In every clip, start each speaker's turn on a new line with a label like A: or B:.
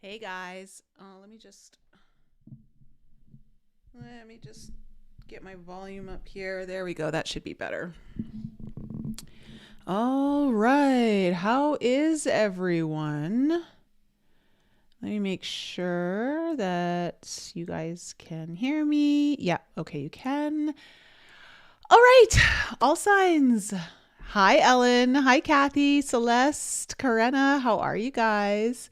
A: Hey guys, let me just get my volume up here. There we go. That should be better. All right. How is everyone? Let me make sure that you guys can hear me. Yeah, okay, you can. All right. All signs. Hi, Ellen. Hi, Kathy, Celeste, Karena. How are you guys?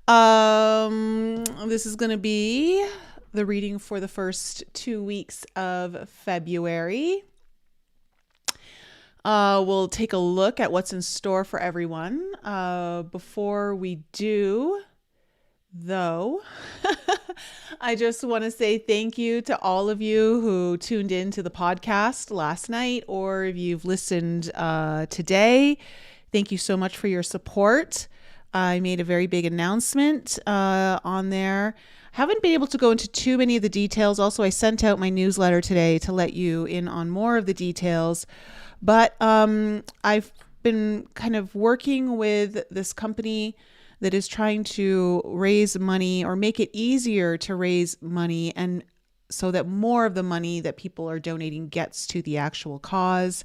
A: This is going to be the reading for the first 2 weeks of February. We'll take a look at what's in store for everyone. Before we do, though, I just want to say thank you to all of you who tuned in to the podcast last night, or if you've listened today. Thank you so much for your support. I made a very big announcement on there. Haven't been able to go into too many of the details. Also, I sent out my newsletter today to let you in on more of the details. But I've been kind of working with this company that is trying to raise money or make it easier to raise money, and so that more of the money that people are donating gets to the actual cause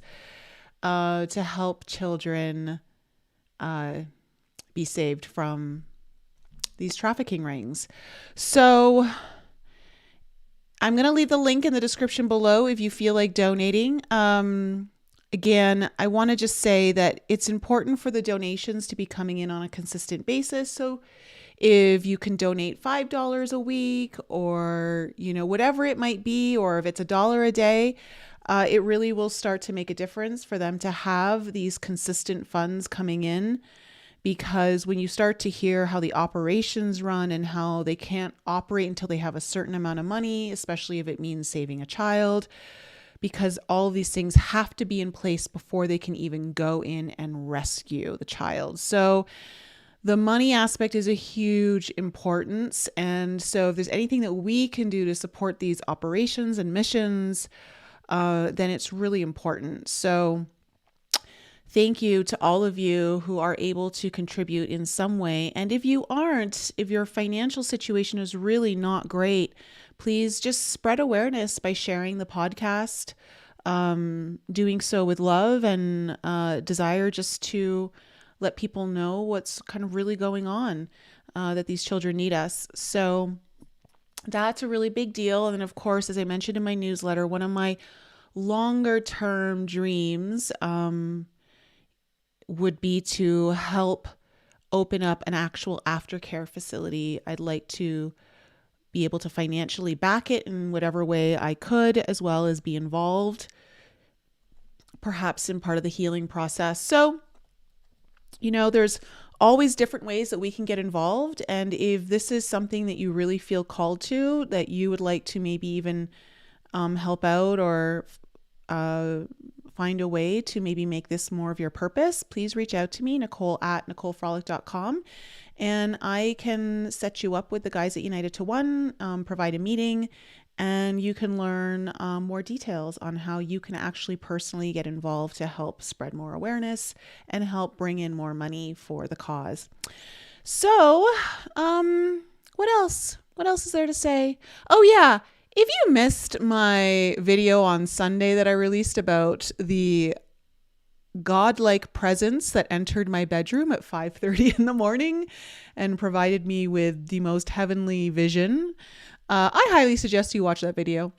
A: to help children be saved from these trafficking rings. So I'm going to leave the link in the description below if you feel like donating. Again, I want to just say that it's important for the donations to be coming in on a consistent basis. So if you can donate $5 a week, or, whatever it might be, or if it's $1 a day, it really will start to make a difference for them to have these consistent funds coming in. Because when you start to hear how the operations run and how they can't operate until they have a certain amount of money, especially if it means saving a child, because all of these things have to be in place before they can even go in and rescue the child. So the money aspect is a huge importance. And so if there's anything that we can do to support these operations and missions, then it's really important. So thank you to all of you who are able to contribute in some way. And if you aren't, if your financial situation is really not great, please just spread awareness by sharing the podcast, doing so with love and desire, just to let people know what's kind of really going on, that these children need us. So that's a really big deal. And then, of course, as I mentioned in my newsletter, one of my longer term dreams would be to help open up an actual aftercare facility. I'd like to be able to financially back it in whatever way I could, as well as be involved, perhaps in part of the healing process. So, there's always different ways that we can get involved. And if this is something that you really feel called to, that you would like to maybe even help out, or find a way to maybe make this more of your purpose, please reach out to me, Nicole@NicoleFrolic.com, and I can set you up with the guys at United to One, provide a meeting, and you can learn more details on how you can actually personally get involved to help spread more awareness and help bring in more money for the cause. So, what else? What else is there to say? Oh yeah. If you missed my video on Sunday that I released about the godlike presence that entered my bedroom at 5:30 in the morning and provided me with the most heavenly vision, I highly suggest you watch that video.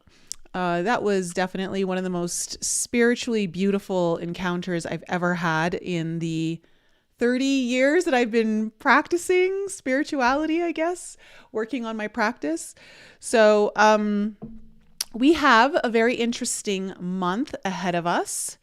A: That was definitely one of the most spiritually beautiful encounters I've ever had in the 30 years that I've been practicing spirituality, I guess, working on my practice. So we have a very interesting month ahead of us.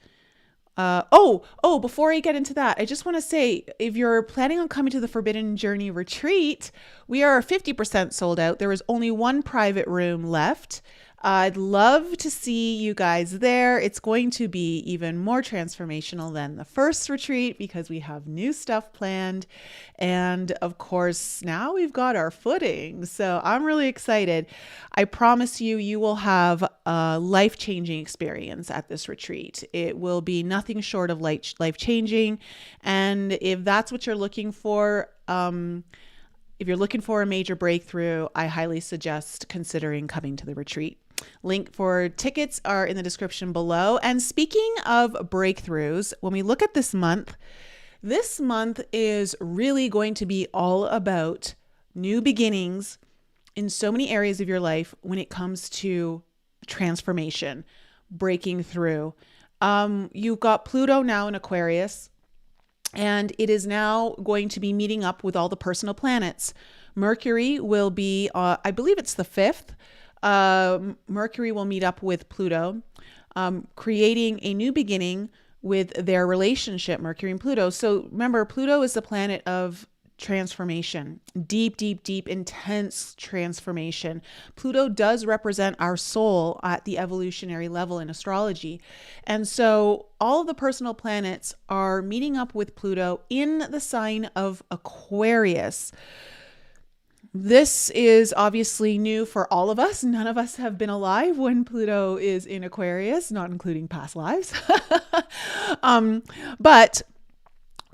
A: Before I get into that, I just want to say, if you're planning on coming to the Forbidden Journey retreat, we are 50% sold out. There is only one private room left. I'd love to see you guys there. It's going to be even more transformational than the first retreat because we have new stuff planned. And of course, now we've got our footing. So I'm really excited. I promise you, you will have a life-changing experience at this retreat. It will be nothing short of life-changing. And if that's what you're looking for, if you're looking for a major breakthrough, I highly suggest considering coming to the retreat. Link for tickets are in the description below. And speaking of breakthroughs, when we look at this month is really going to be all about new beginnings in so many areas of your life when it comes to transformation, breaking through. You've got Pluto now in Aquarius, and it is now going to be meeting up with all the personal planets. Mercury will be, I believe it's the 5th. Mercury will meet up with Pluto, creating a new beginning with their relationship, Mercury and Pluto. So remember, Pluto is the planet of transformation, deep, deep, deep, intense transformation. Pluto does represent our soul at the evolutionary level in astrology. And so all of the personal planets are meeting up with Pluto in the sign of Aquarius. This is obviously new for all of us. None of us have been alive when Pluto is in Aquarius, not including past lives. But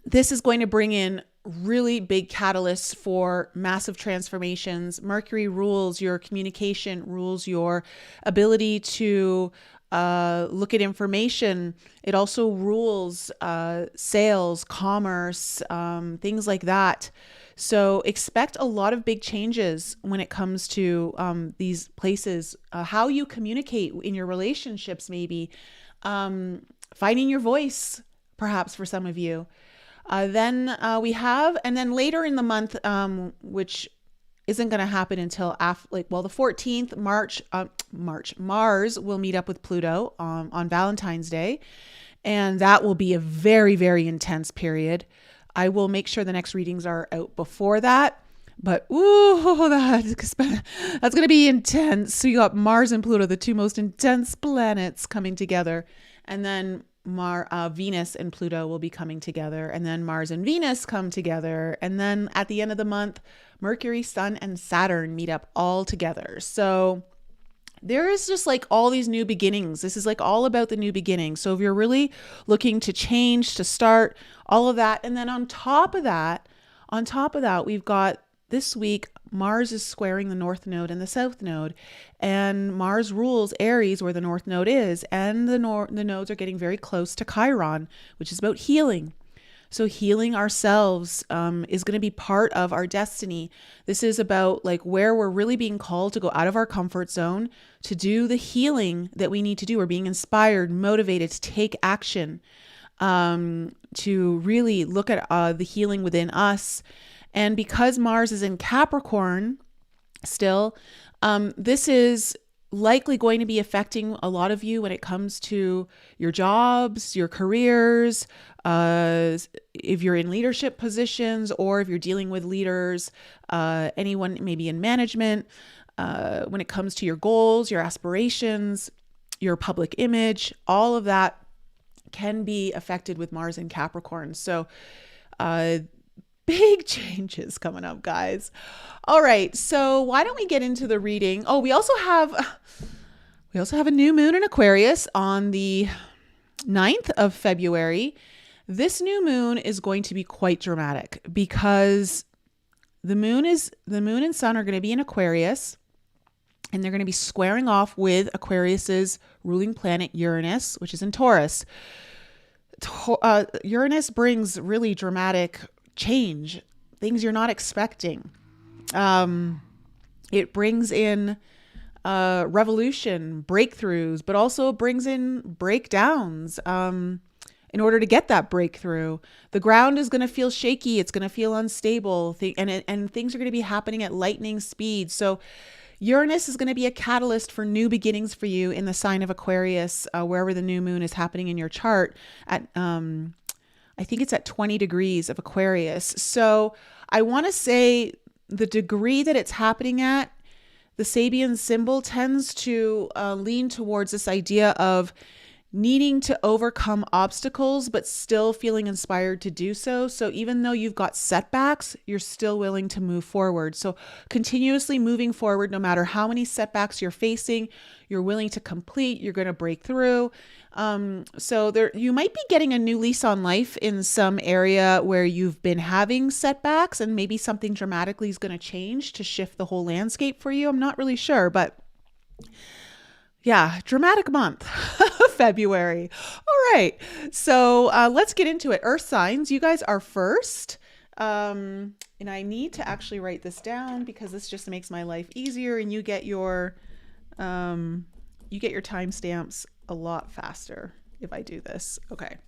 A: this is going to bring in really big catalysts for massive transformations. Mercury rules your communication, rules your ability to look at information. It also rules sales, commerce, things like that. So expect a lot of big changes when it comes to these places, how you communicate in your relationships, maybe finding your voice, perhaps for some of you. Then later in the month, which isn't going to happen until after, the 14th Mars will meet up with Pluto on Valentine's Day, and that will be a very, very intense period. I will make sure the next readings are out before that, but that's going to be intense. So you got Mars and Pluto, the two most intense planets, coming together, and then Venus and Pluto will be coming together, and then Mars and Venus come together, and then at the end of the month, Mercury, Sun, and Saturn meet up all together. So there is just all these new beginnings. This is all about the new beginnings. So if you're really looking to change, to start, all of that, and then on top of that, we've got this week, Mars is squaring the North Node and the South Node, and Mars rules Aries, where the North Node is, and the nodes are getting very close to Chiron, which is about healing. So healing ourselves is going to be part of our destiny. This is about where we're really being called to go out of our comfort zone to do the healing that we need to do. We're being inspired, motivated to take action, to really look at the healing within us. And because Mars is in Capricorn still, this is likely going to be affecting a lot of you when it comes to your jobs, your careers, if you're in leadership positions, or if you're dealing with leaders, anyone maybe in management, when it comes to your goals, your aspirations, your public image, all of that can be affected with Mars in Capricorn. So big changes coming up, guys. All right, so why don't we get into the reading? Oh, we also have a new moon in Aquarius on the 9th of February. This new moon is going to be quite dramatic because the moon and sun are going to be in Aquarius, and they're going to be squaring off with Aquarius's ruling planet Uranus, which is in Taurus. Uranus brings really dramatic change, things you're not expecting. It brings in revolution, breakthroughs, but also brings in breakdowns. In order to get that breakthrough, the ground is going to feel shaky. It's going to feel unstable, and things are going to be happening at lightning speed. So Uranus is going to be a catalyst for new beginnings for you in the sign of Aquarius, wherever the new moon is happening in your chart at, I think it's at 20 degrees of Aquarius. So I want to say the degree that it's happening at, the Sabian symbol tends to lean towards this idea of needing to overcome obstacles, but still feeling inspired to do so. So even though you've got setbacks, you're still willing to move forward. So continuously moving forward, no matter how many setbacks you're facing, you're willing to complete, you're going to break through. So there, you might be getting a new lease on life in some area where you've been having setbacks, and maybe something dramatically is going to change to shift the whole landscape for you. I'm not really sure, but yeah, dramatic month, February. All right. So let's get into it. Earth signs, you guys are first. And I need to actually write this down because this just makes my life easier, and you get your timestamps a lot faster if I do this. Okay.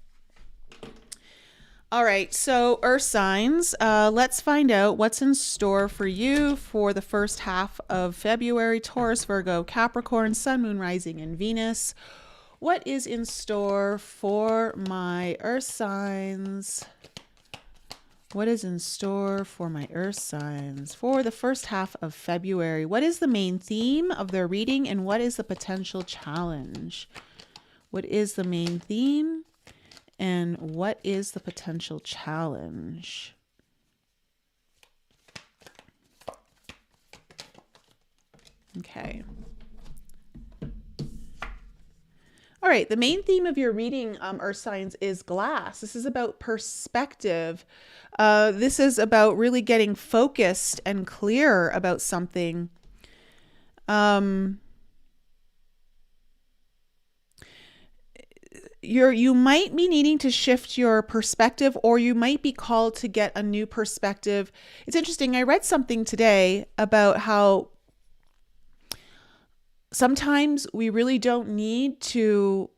A: All right, so Earth signs, let's find out what's in store for you for the first half of February. Taurus, Virgo, Capricorn, Sun, Moon, Rising, and Venus. What is in store for my Earth signs? What is in store for my Earth signs for the first half of February? What is the main theme of their reading, and what is the potential challenge? What is the main theme? And what is the potential challenge? Okay. All right. The main theme of your reading, Earth signs, is glass. This is about perspective. This is about really getting focused and clear about something. You might be needing to shift your perspective, or you might be called to get a new perspective. It's interesting. I read something today about how sometimes we really don't need to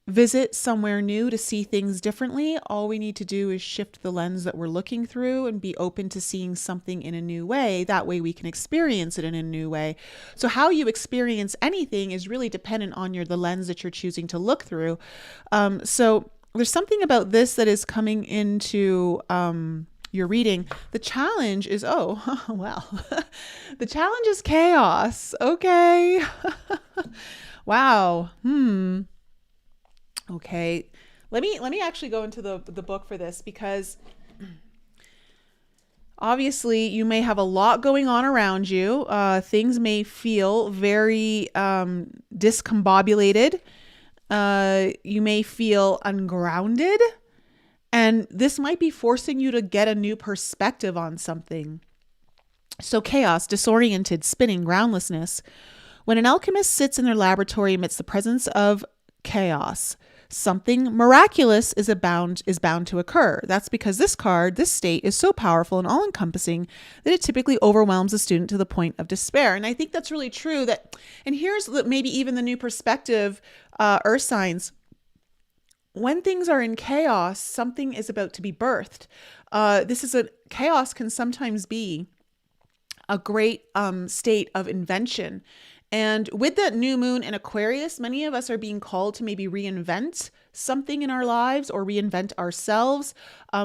A: visit somewhere new to see things differently. All we need to do is shift the lens that we're looking through and be open to seeing something in a new way. That way we can experience it in a new way. So how you experience anything is really dependent on the lens that you're choosing to look through. So there's something about this that is coming into your reading. The challenge is, the challenge is chaos. Okay. Wow. Okay, let me actually go into the book for this, because obviously you may have a lot going on around you. Things may feel very discombobulated. You may feel ungrounded, and this might be forcing you to get a new perspective on something. So chaos, disoriented, spinning, groundlessness. When an alchemist sits in their laboratory amidst the presence of chaos, something miraculous is bound to occur. That's because this state is so powerful and all-encompassing that it typically overwhelms a student to the point of despair. And I think that's really true. And here's maybe even the new perspective, Earth signs. When things are in chaos, something is about to be birthed. Chaos can sometimes be a great state of invention. And with that new moon in Aquarius, many of us are being called to maybe reinvent something in our lives, or reinvent ourselves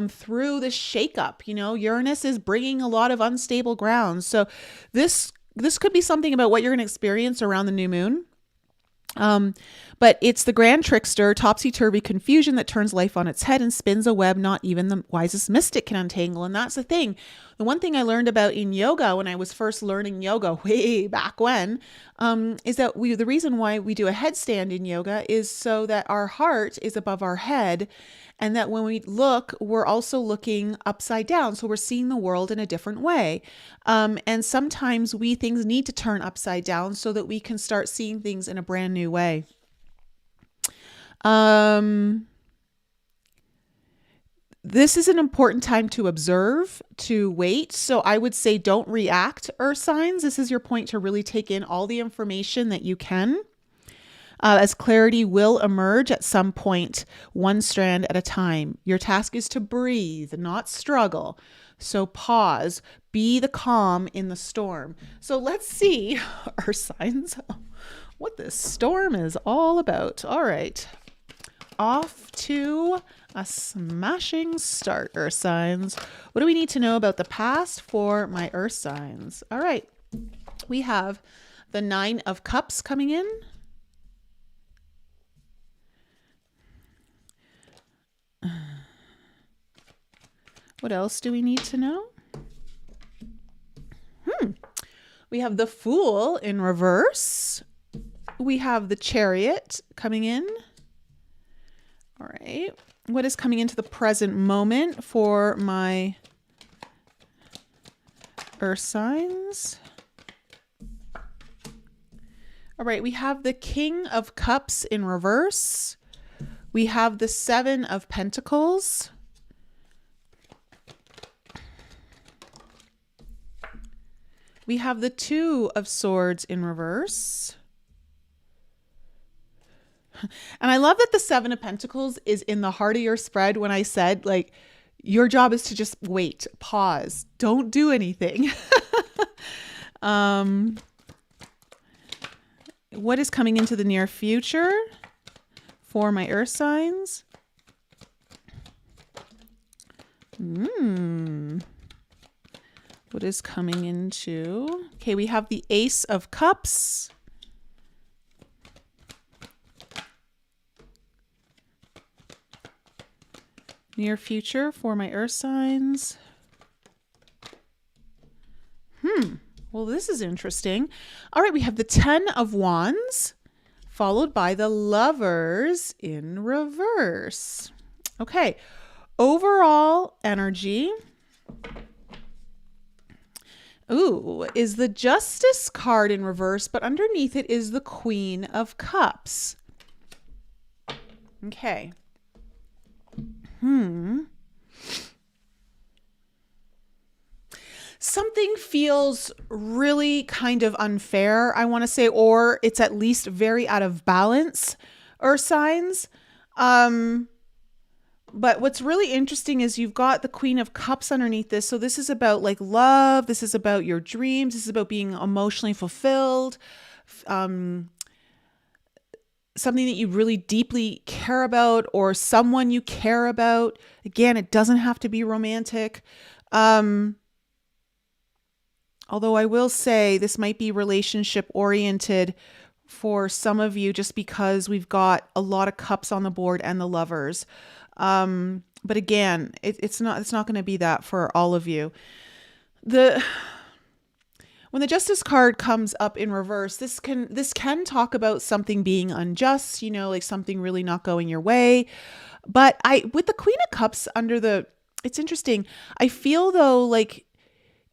A: through this shakeup. Uranus is bringing a lot of unstable ground. So this could be something about what you're going to experience around the new moon. But it's the grand trickster, topsy-turvy confusion that turns life on its head and spins a web not even the wisest mystic can untangle. And that's the thing. The one thing I learned about in yoga when I was first learning yoga way back when, is that the reason why we do a headstand in yoga is so that our heart is above our head, and that when we look, we're also looking upside down. So we're seeing the world in a different way. And sometimes things need to turn upside down so that we can start seeing things in a brand new way. This is an important time to observe, to wait. So I would say don't react, Earth signs. This is your point to really take in all the information that you can, as clarity will emerge at some point, one strand at a time. Your task is to breathe, not struggle. So pause, be the calm in the storm. So let's see, Earth signs, what this storm is all about. All right. Off to a smashing start, Earth signs. What do we need to know about the past for my Earth signs? All right. We have the 9 of Cups coming in. What else do we need to know? We have the Fool in reverse. We have the Chariot coming in. All right. What is coming into the present moment for my Earth signs? All right. We have the King of Cups in reverse. We have the Seven of Pentacles. We have the Two of Swords in reverse. And I love that the Seven of Pentacles is in the heart of your spread when I said, like, your job is to just wait, pause, don't do anything. What is coming into the near future for my Earth signs? What is coming into? Okay, we have the Ace of Cups. Near future for my Earth signs. Well, this is interesting. All right, we have the Ten of Wands, followed by the Lovers in reverse. Okay, overall energy. Ooh, is the Justice card in reverse, but underneath it is the Queen of Cups. Okay. Something feels really kind of unfair, I want to say, or it's at least very out of balance, Earth signs. But what's really interesting is you've got the Queen of Cups underneath this. So this is about like love. This is about your dreams. This is about being emotionally fulfilled. Something that you really deeply care about, or someone you care about. Again, it doesn't have to be romantic. Although I will say this might be relationship oriented for some of you, just because we've got a lot of cups on the board and the Lovers. But again, it's not going to be that for all of you. When the Justice card comes up in reverse, this can talk about something being unjust, like something really not going your way. But with the Queen of Cups it's interesting. I feel though, like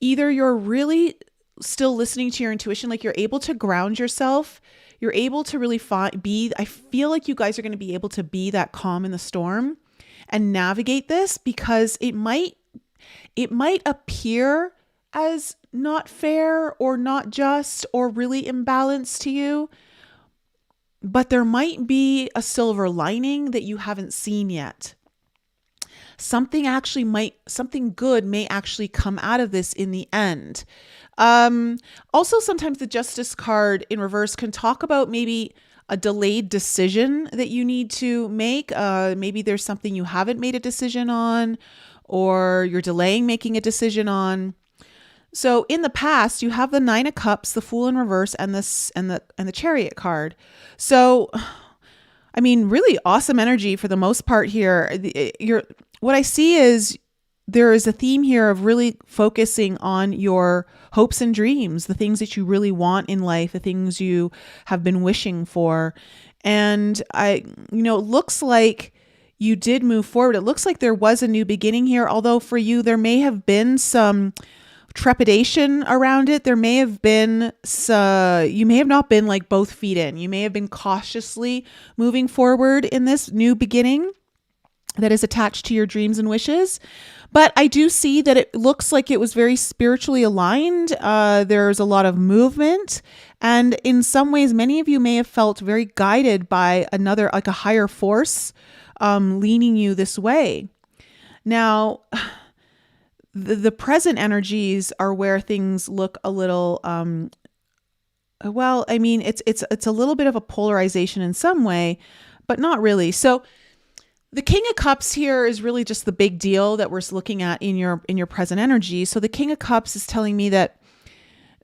A: either you're really still listening to your intuition, like you're able to ground yourself. You're able to really I feel like you guys are going to be able to be that calm in the storm and navigate this, because it might appear as not fair or not just or really imbalanced to you, but there might be a silver lining that you haven't seen yet. Something good may actually come out of this in the end. Also, sometimes the Justice card in reverse can talk about maybe a delayed decision that you need to make. Maybe there's something you haven't made a decision on, or you're delaying making a decision on. So in the past, you have the Nine of Cups, the Fool in reverse, and the Chariot card. So, I mean, really awesome energy for the most part here. What I see is there is a theme here of really focusing on your hopes and dreams, the things that you really want in life, the things you have been wishing for. And it looks like you did move forward. It looks like there was a new beginning here, although for you, there may have been some trepidation around it. There may have been you may have not been like both feet in. You may have been cautiously moving forward in this new beginning that is attached to your dreams and wishes. But I do see that it looks like it was very spiritually aligned. There's a lot of movement. And in some ways, many of you may have felt very guided by a higher force leaning you this way. Now, the present energies are where things look a little, it's a little bit of a polarization in some way, but not really. So the King of Cups here is really just the big deal that we're looking at in your present energy. So the King of Cups is telling me that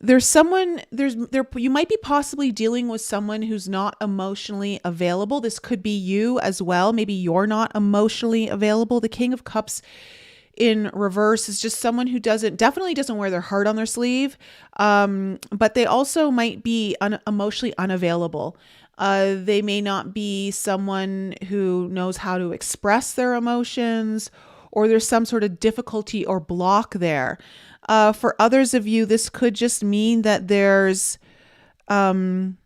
A: there's someone there you might be possibly dealing with someone who's not emotionally available. This could be you as well. Maybe you're not emotionally available. The King of Cups in reverse is just someone who definitely doesn't wear their heart on their sleeve, but they also might be emotionally unavailable. They may not be someone who knows how to express their emotions, or there's some sort of difficulty or block there. For others of you, this could just mean that there's an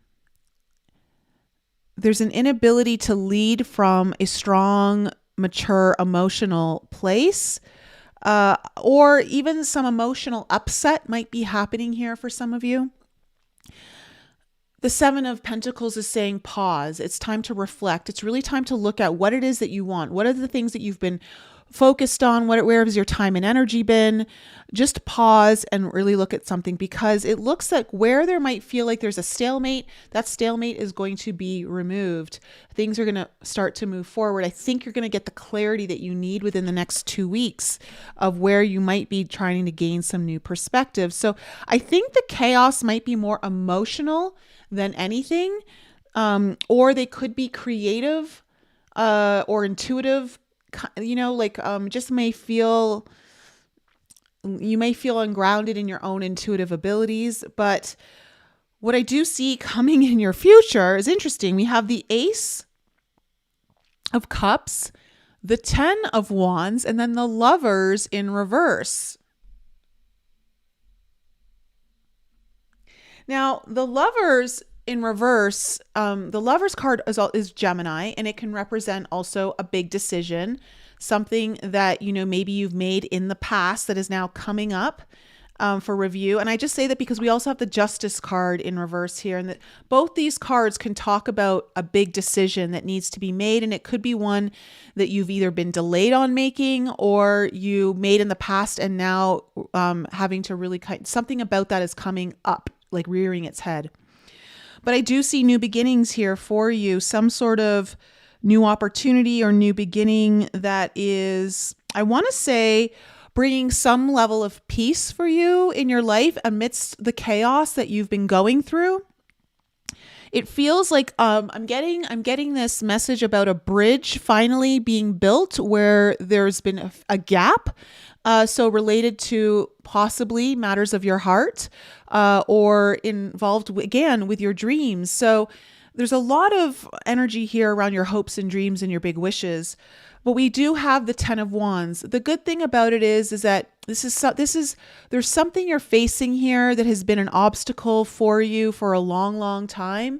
A: inability to lead from a strong, mature, emotional place. Or even some emotional upset might be happening here for some of you. The Seven of Pentacles is saying pause. It's time to reflect. It's really time to look at what it is that you want. What are the things that you've been focused on? Where has your time and energy been? Just pause and really look at something, because it looks like where there might feel like there's a stalemate, that stalemate is going to be removed. Things are going to start to move forward. I think you're going to get the clarity that you need within the next 2 weeks of where you might be trying to gain some new perspective. So I think the chaos might be more emotional than anything, or they could be creative or intuitive. Just you may feel ungrounded in your own intuitive abilities. But what I do see coming in your future is interesting. We have the Ace of Cups, the 10 of Wands, and then the Lovers in reverse. Now, the Lovers in reverse, the Lovers card is Gemini, and it can represent also a big decision, something that, maybe you've made in the past that is now coming up for review. And I just say that because we also have the Justice card in reverse here, and that both these cards can talk about a big decision that needs to be made. And it could be one that you've either been delayed on making, or you made in the past and now having to really something about that is coming up, like rearing its head. But I do see new beginnings here for you, some sort of new opportunity or new beginning that is, I want to say, bringing some level of peace for you in your life amidst the chaos that you've been going through. It feels like I'm getting this message about a bridge finally being built where there's been a gap. So related to possibly matters of your heart, or involved again with your dreams. So there's a lot of energy here around your hopes and dreams and your big wishes. But we do have the 10 of Wands. The good thing about it is that there's something you're facing here that has been an obstacle for you for a long, long time.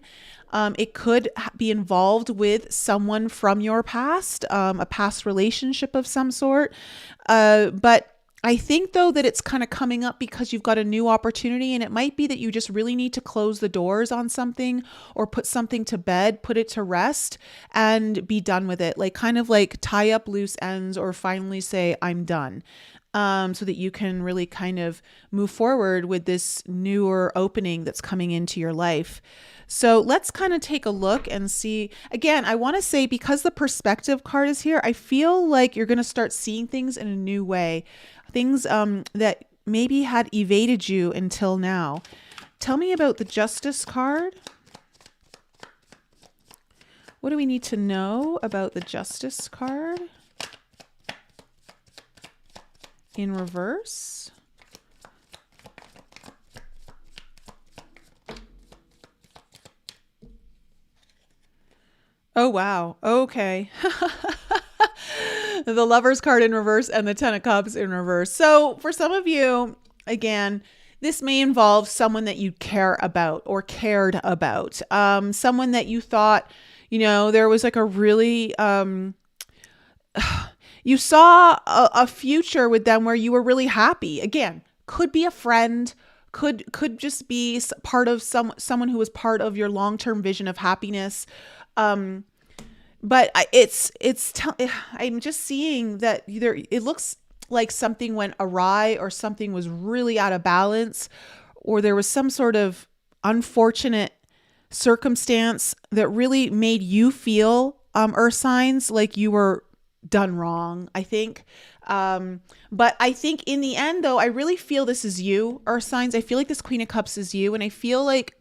A: It could be involved with someone from your past, a past relationship of some sort. But I think, though, that it's kind of coming up because you've got a new opportunity, and it might be that you just really need to close the doors on something, or put something to bed, put it to rest, and be done with it. Like kind of like tie up loose ends, or finally say, I'm done. So that you can really kind of move forward with this newer opening that's coming into your life. So let's kind of take a look and see. Again, I want to say, because the perspective card is here, I feel like you're going to start seeing things in a new way. Things that maybe had evaded you until now. Tell me about the Justice card. What do we need to know about the Justice card in reverse? Oh, wow. Okay. The Lovers card in reverse and the 10 of Cups in reverse. So for some of you, again, this may involve someone that you care about or cared about. Someone that you thought, there was like a really, you saw a future with them where you were really happy. Again, could be a friend, could just be part of someone who was part of your long-term vision of happiness. But I'm just seeing that either it looks like something went awry, or something was really out of balance, or there was some sort of unfortunate circumstance that really made you feel, earth signs, like you were done wrong, I think. But I think in the end, though, I really feel this is you, Earth signs. I feel like this Queen of Cups is you. And I feel like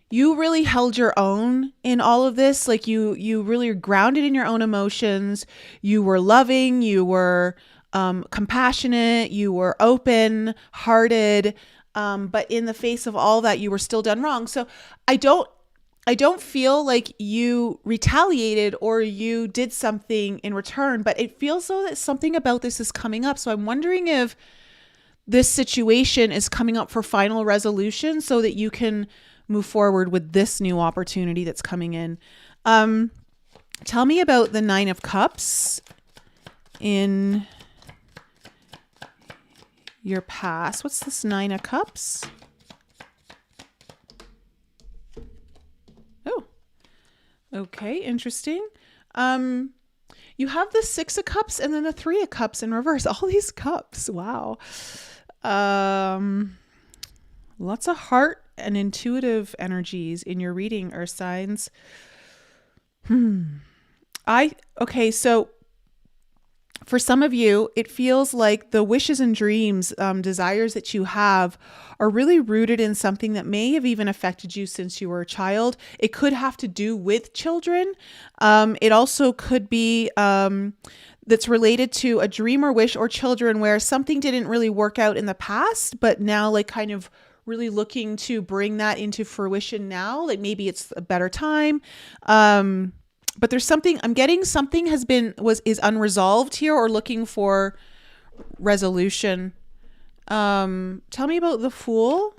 A: you really held your own in all of this. Like you really are grounded in your own emotions. You were loving, you were compassionate, you were open hearted. But in the face of all that, you were still done wrong. So I don't feel like you retaliated or you did something in return, but it feels though that something about this is coming up. So I'm wondering if this situation is coming up for final resolution so that you can move forward with this new opportunity that's coming in. Tell me about the 9 of Cups in your past. What's this 9 of Cups? Oh, okay, interesting. You have the 6 of Cups and then the 3 of Cups in reverse. All these cups. Wow. Lots of heart and intuitive energies in your reading, Earth signs. Okay, so for some of you, it feels like the wishes and dreams, desires that you have are really rooted in something that may have even affected you since you were a child. It could have to do with children. It also could be that's related to a dream or wish or children where something didn't really work out in the past, but now like kind of really looking to bring that into fruition now. Like maybe it's a better time. But there's something I'm getting, something is unresolved here or looking for resolution. Tell me about the Fool.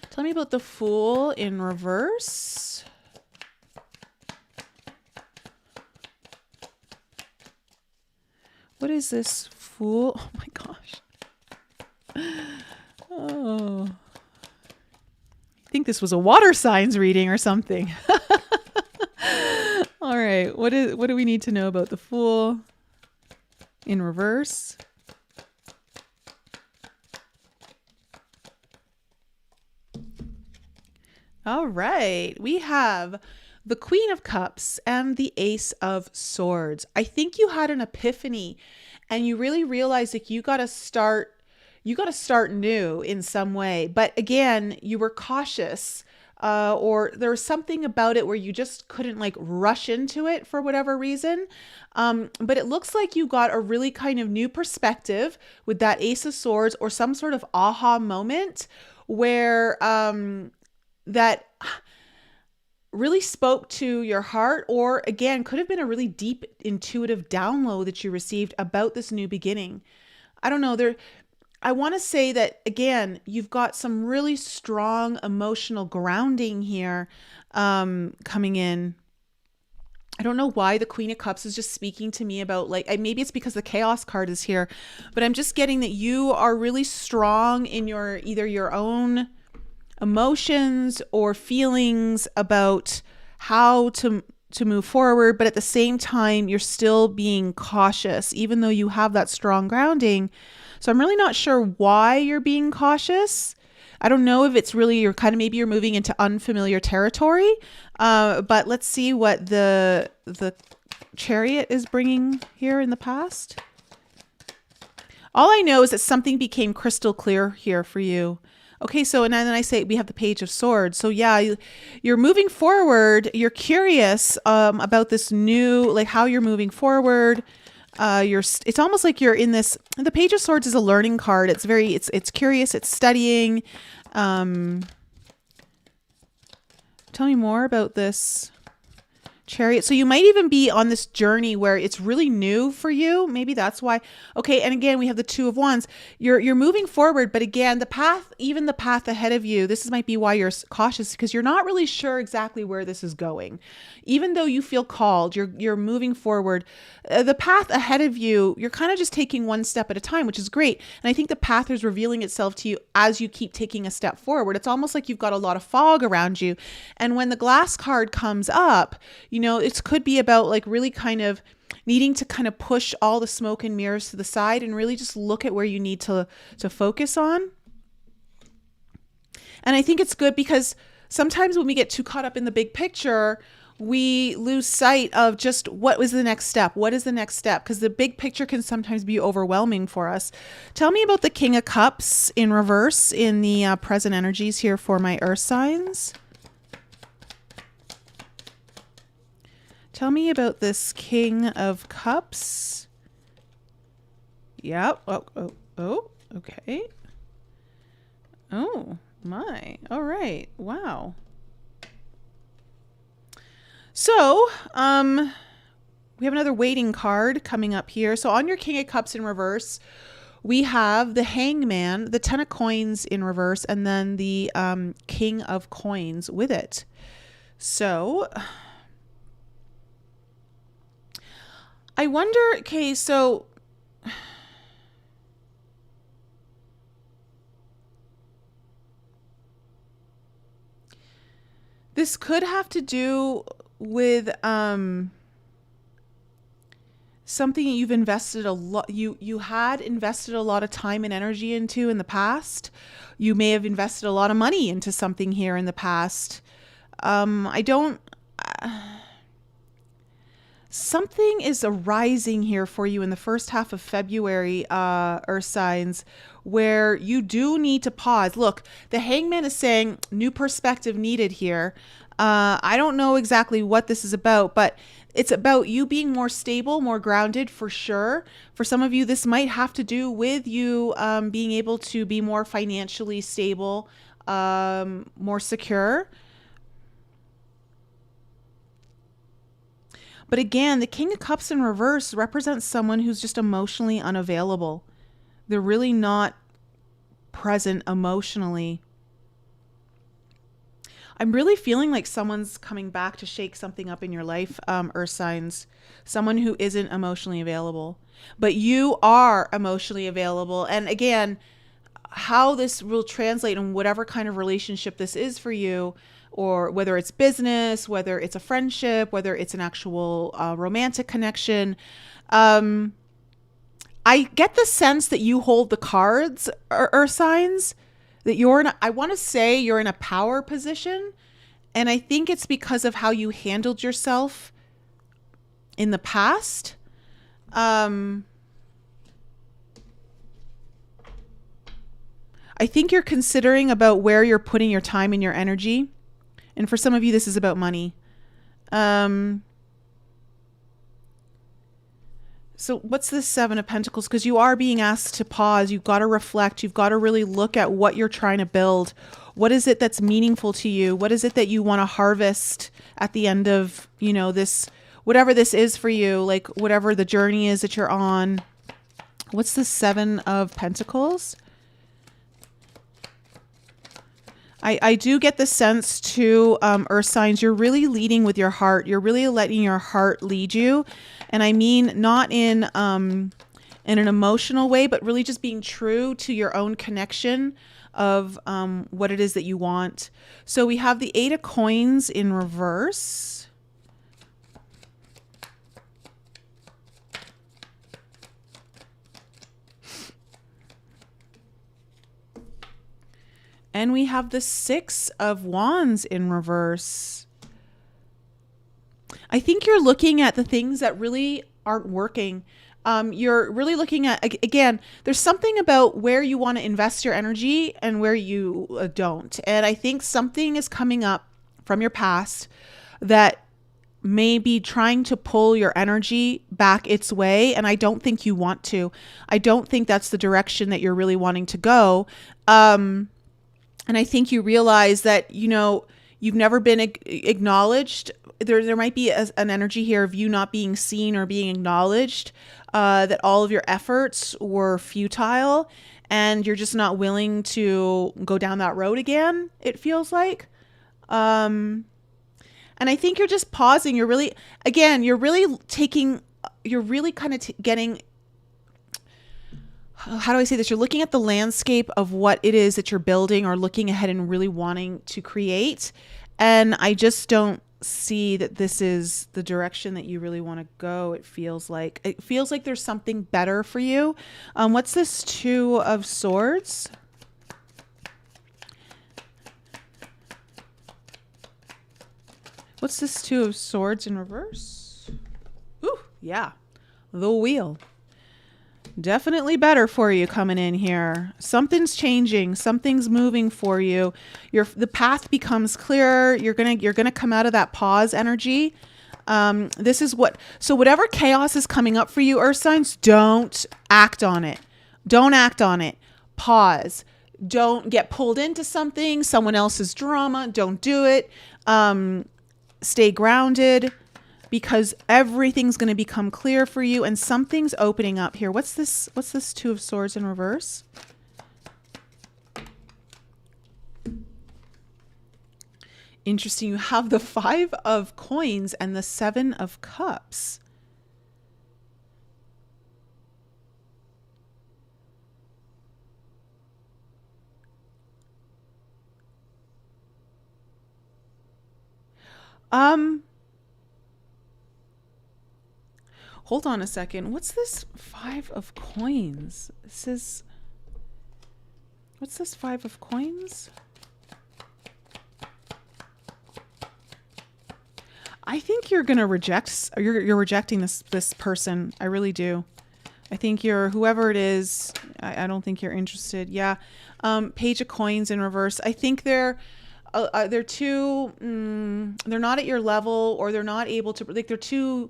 A: Tell me about the Fool in reverse. What is this Fool? Oh my gosh. Oh, I think this was a water signs reading or something. All right. What do we need to know about the Fool in reverse? All right. We have the Queen of Cups and the Ace of Swords. I think you had an epiphany and you really realized that you got to start new in some way. But again, you were cautious, or there was something about it where you just couldn't like rush into it for whatever reason. But it looks like you got a really kind of new perspective with that Ace of Swords or some sort of aha moment where that really spoke to your heart, or again, could have been a really deep intuitive download that you received about this new beginning. I don't know. I want to say that, again, you've got some really strong emotional grounding here coming in. I don't know why the Queen of Cups is just speaking to me about maybe it's because the Chaos card is here, but I'm just getting that you are really strong in either your own emotions or feelings about how to move forward. But at the same time, you're still being cautious, even though you have that strong grounding. So I'm really not sure why you're being cautious. I don't know if it's really maybe you're moving into unfamiliar territory. But let's see what the Chariot is bringing here in the past. All I know is that something became crystal clear here for you. Okay, so and then I say we have the Page of Swords. So yeah, you're moving forward. You're curious about this new, like how you're moving forward. It's almost like you're in this. The Page of Swords is a learning card. It's it's curious. It's studying. Tell me more about this Chariot. So you might even be on this journey where it's really new for you. Maybe that's why. Okay. And again, we have the Two of Wands. You're moving forward, but again, the path ahead of you, might be why you're cautious, because you're not really sure exactly where this is going. Even though you feel called, you're moving forward. The path ahead of you, you're kind of just taking one step at a time, which is great. And I think the path is revealing itself to you as you keep taking a step forward. It's almost like you've got a lot of fog around you. And when the Glass card comes up, it could be about like really kind of needing to kind of push all the smoke and mirrors to the side and really just look at where you need to focus on. And I think it's good because sometimes when we get too caught up in the big picture, we lose sight of just what was the next step. What is the next step? Because the big picture can sometimes be overwhelming for us. Tell me about the King of Cups in reverse in the present energies here for my earth signs. Tell me about this King of Cups. Yep. Oh, okay. Oh, my. All right. Wow. So, we have another waiting card coming up here. So on your King of Cups in reverse, we have the Hangman, the Ten of Coins in reverse, and then the King of Coins with it. So I wonder, okay, so this could have to do with something you've invested a lot, you had invested a lot of time and energy into in the past. You may have invested a lot of money into something here in the past. Something is arising here for you in the first half of February, earth signs, where you do need to pause. Look, the Hangman is saying new perspective needed here. I don't know exactly what this is about, but it's about you being more stable, more grounded for sure. For some of you, this might have to do with you being able to be more financially stable, more secure. But again, the King of Cups in reverse represents someone who's just emotionally unavailable. They're really not present emotionally. I'm really feeling like someone's coming back to shake something up in your life, earth signs. Someone who isn't emotionally available. But you are emotionally available. And again, how this will translate in whatever kind of relationship this is for you, or whether it's business, whether it's a friendship, whether it's an actual romantic connection. I get the sense that you hold the cards, earth signs, that you're in I want to say you're in a power position. And I think it's because of how you handled yourself in the past. I think you're considering about where you're putting your time and your energy. And for some of you, this is about money. So what's this Seven of Pentacles? Because you are being asked to pause. You've got to reflect. You've got to really look at what you're trying to build. What is it that's meaningful to you? What is it that you want to harvest at the end of, you know, this, whatever this is for you, like whatever the journey is that you're on. What's the Seven of Pentacles? I do get the sense too, earth signs, you're really leading with your heart. You're really letting your heart lead you. And I mean, not in an emotional way, but really just being true to your own connection of what it is that you want. So we have the Eight of Coins in reverse. And we have the Six of Wands in reverse. I think you're looking at the things that really aren't working. You're really looking at, again, there's something about where you want to invest your energy and where you don't. And I think something is coming up from your past that may be trying to pull your energy back its way. And I don't think you want to. I don't think that's the direction that you're really wanting to go. And I think you realize that, you know, you've never been acknowledged. There might be an energy here of you not being seen or being acknowledged, that all of your efforts were futile and you're just not willing to go down that road again, it feels like. And I think you're just pausing. You're really, again, you're really kind of getting, how do I say this? You're looking at the landscape of what it is that you're building or looking ahead and really wanting to create. And I just don't see that this is the direction that you really want to go. It feels like there's something better for you. What's this Two of Swords? What's this Two of Swords in reverse? Ooh, yeah. The Wheel. Definitely better for you coming in here. Something's changing. Something's moving for you. The path becomes clearer. You're gonna come out of that pause energy. This is so whatever chaos is coming up for you, Earth signs, don't act on it. Don't act on it. Pause. Don't get pulled into someone else's drama. Don't do it. Stay grounded, because everything's going to become clear for you and something's opening up here. What's this Two of Swords in reverse? Interesting. You have the Five of Coins and the Seven of Cups. Hold on a second. What's this Five of Coins? What's this Five of Coins? I think you're going to you're rejecting this person. I really do. I think whoever it is, I don't think you're interested. Yeah. Page of Coins in reverse. I think they're too, they're not at your level, or they're not able to, like, they're too,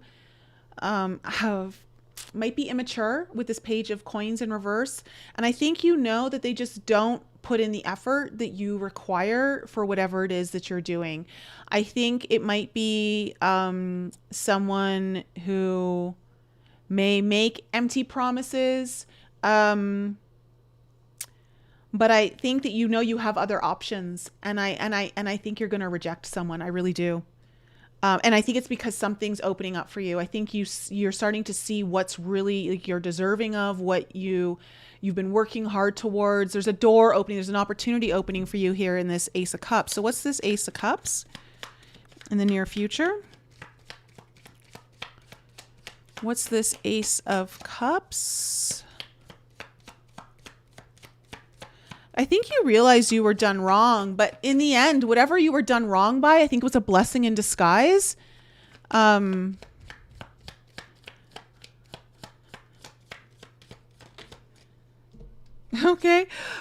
A: might be immature with this Page of Coins in reverse. And I think that they just don't put in the effort that you require for whatever it is that you're doing. I think it might be someone who may make empty promises, but I think that you have other options, and I think you're going to reject someone. I really do. And I think it's because something's opening up for you. I think you're starting to see what's really, like, you're deserving of, what you've been working hard towards. There's a door opening. There's an opportunity opening for you here in this Ace of Cups. So what's this Ace of Cups in the near future? What's this Ace of Cups? I think you realized you were done wrong, but in the end, whatever you were done wrong by, I think was a blessing in disguise. Okay,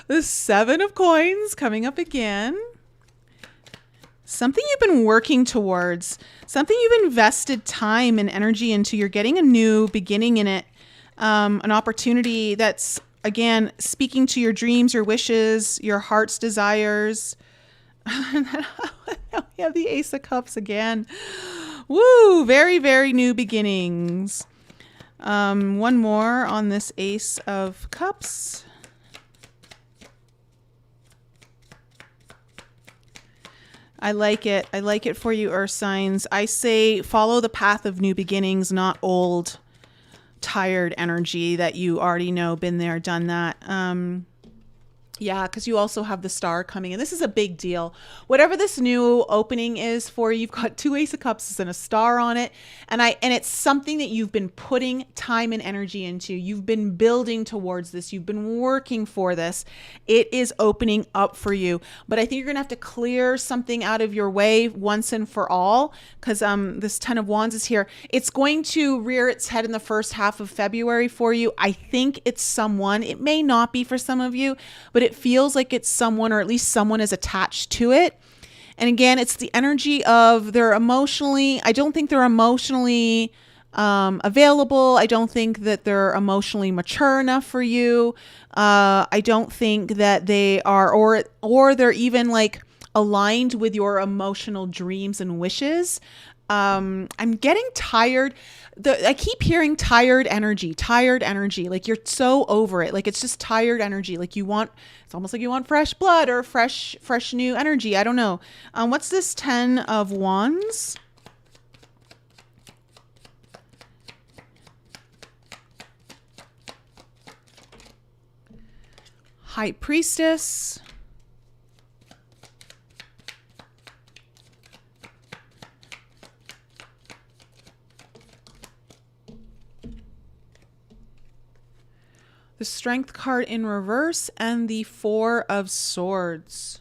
A: the Seven of Coins coming up again. Something you've been working towards, something you've invested time and energy into. You're getting a new beginning in it, an opportunity that's, again, speaking to your dreams, your wishes, your heart's desires. Now we have the Ace of Cups again. Woo! Very, very new beginnings. One more on this Ace of Cups. I like it. I like it for you, Earth signs. I say follow the path of new beginnings, not old, tired energy that you already know, been there, done that. Yeah, because you also have the Star coming in. This is a big deal. Whatever this new opening is for you, you've got two Ace of Cups and a Star on it. And it's something that you've been putting time and energy into. You've been building towards this. You've been working for this. It is opening up for you. But I think you're going to have to clear something out of your way once and for all, because this Ten of Wands is here. It's going to rear its head in the first half of February for you. I think it's someone. It may not be for some of you, but it feels like it's someone, or at least someone is attached to it. And again, it's the energy of I don't think they're emotionally available. I don't think that they're emotionally mature enough for you. I don't think that they are, or they're even like aligned with your emotional dreams and wishes. I'm getting tired. I keep hearing tired energy, like you're so over it. Like it's just tired energy. Like it's almost like you want fresh blood or fresh new energy. I don't know. What's this Ten of Wands? High Priestess. The Strength card in reverse and the Four of Swords.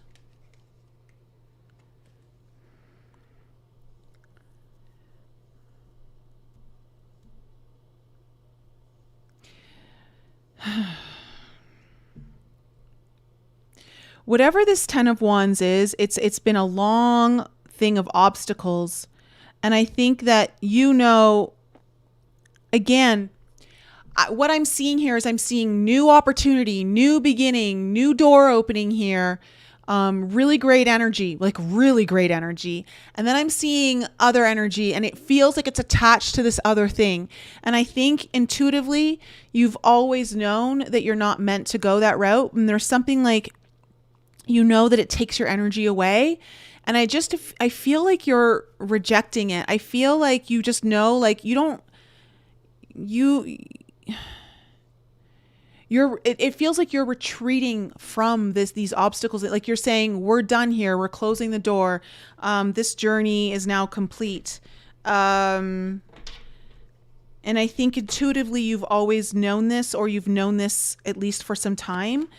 A: Whatever this 10 of Wands is, it's been a long thing of obstacles. And I think that, again, what I'm seeing here is I'm seeing new opportunity, new beginning, new door opening here. Really great energy, like really great energy. And then I'm seeing other energy, and it feels like it's attached to this other thing. And I think intuitively, you've always known that you're not meant to go that route. And there's something like, that it takes your energy away. And I feel like you're rejecting it. I feel like you just know, like it feels like you're retreating from these obstacles. Like you're saying, we're done here. We're closing the door. This journey is now complete. And I think intuitively you've always known this, or you've known this at least for some time.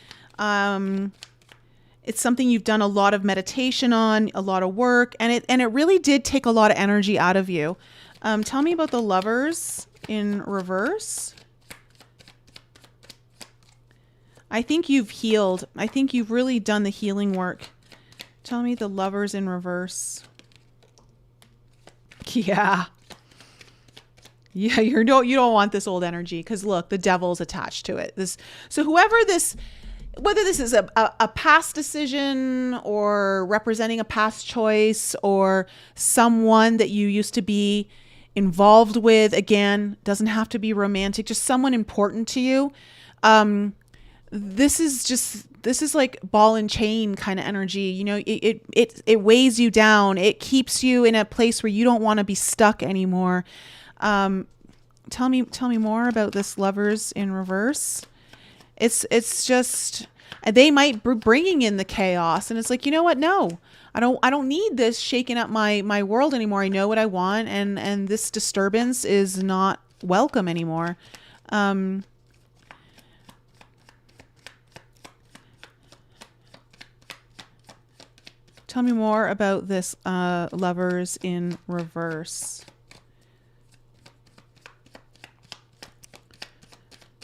A: It's something you've done a lot of meditation on, a lot of work, and it really did take a lot of energy out of you. Tell me about the Lovers in reverse. I think you've healed. I think you've really done the healing work. Tell me the Lovers in reverse. Yeah. Yeah, you don't want this old energy, because look, the devil's attached to it. So whether this is a past decision, or representing a past choice, or someone that you used to be involved with, again, doesn't have to be romantic, just someone important to you. This is like ball and chain kind of energy. It weighs you down. It keeps you in a place where you don't want to be stuck anymore. Tell me more about this Lovers in reverse. It's just, they might be bringing in the chaos, and it's like, you know what? No, I don't need this shaking up my world anymore. I know what I want, and this disturbance is not welcome anymore. Tell me more about this Lovers in reverse.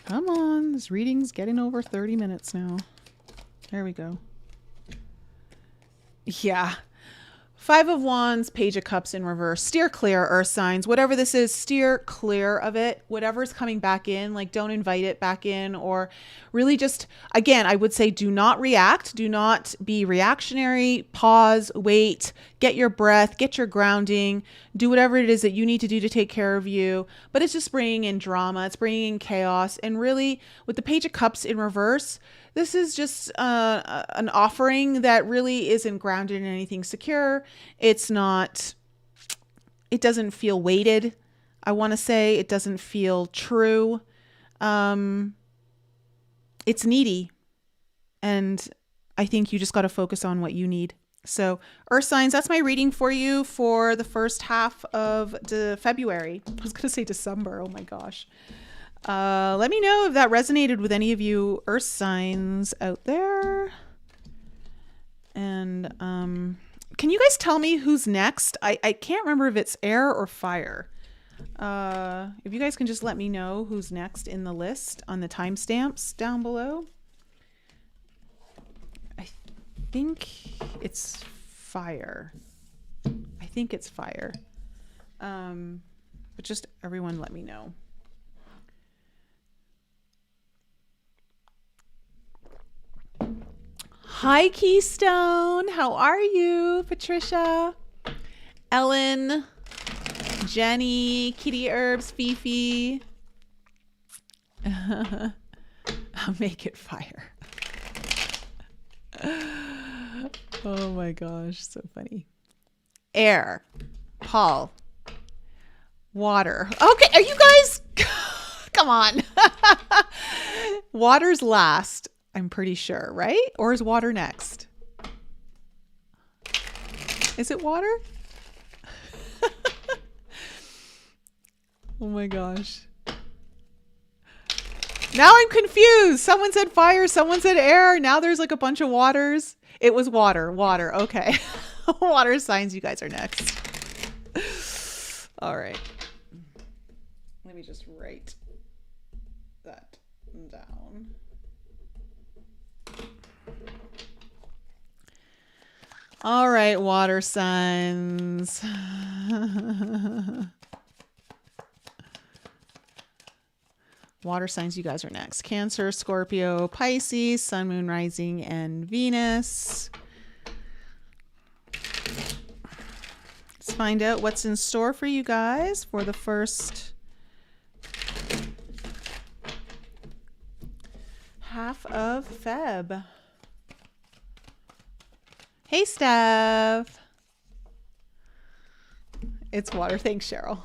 A: Come on, this reading's getting over 30 minutes now. There we go. Yeah. 5 of Wands, Page of Cups in reverse. Steer clear, earth signs. Whatever this is, steer clear of it. Whatever's coming back in, like, don't invite it back in, or really just, again, I would say do not react. Do not be reactionary. Pause, wait, get your breath, get your grounding, do whatever it is that you need to do to take care of you. But it's just bringing in drama. It's bringing in chaos. And really, with the Page of Cups in reverse, this is just an offering that really isn't grounded in anything secure. It doesn't feel weighted. I want to say it doesn't feel true. It's needy. And I think you just got to focus on what you need. So earth signs, that's my reading for you for the first half of February. I was going to say December. Oh my gosh. Let me know if that resonated with any of you earth signs out there. And can you guys tell me who's next? I can't remember if it's air or fire. If you guys can just let me know who's next in the list on the timestamps down below. I think it's fire. But just everyone let me know. Hi, Keystone. How are you? Patricia, Ellen, Jenny, Kitty Herbs, Fifi. I'll make it fire. Oh my gosh, so funny. Air, Paul, water. Okay, are you guys? Come on. Water's last. I'm pretty sure, right? Or is water next? Is it water? Oh my gosh. Now I'm confused. Someone said fire, someone said air. Now there's like a bunch of waters. It was water. Okay. Water signs, you guys are next. All right. Let me just write that them down. All right, water signs. Water signs, you guys are next. Cancer, Scorpio, Pisces, Sun, Moon, Rising, and Venus. Let's find out what's in store for you guys for the first half of Feb. Hey, Steph. It's water. Thanks, Cheryl.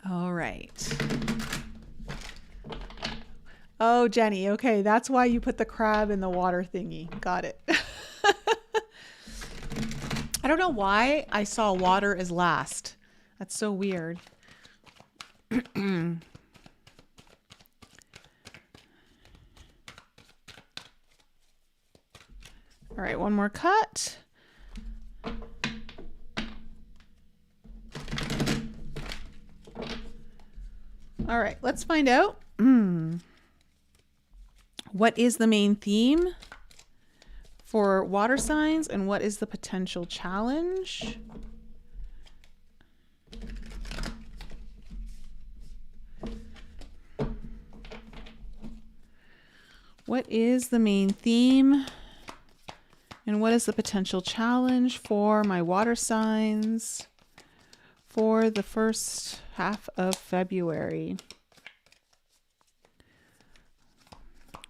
A: All right. Oh, Jenny. Okay, that's why you put the crab in the water thingy. Got it. I don't know why I saw water as last. That's so weird. All right, one more cut. All right, let's find out. What is the main theme for water signs and what is the potential challenge? What is the main theme and what is the potential challenge for my water signs for the first half of February?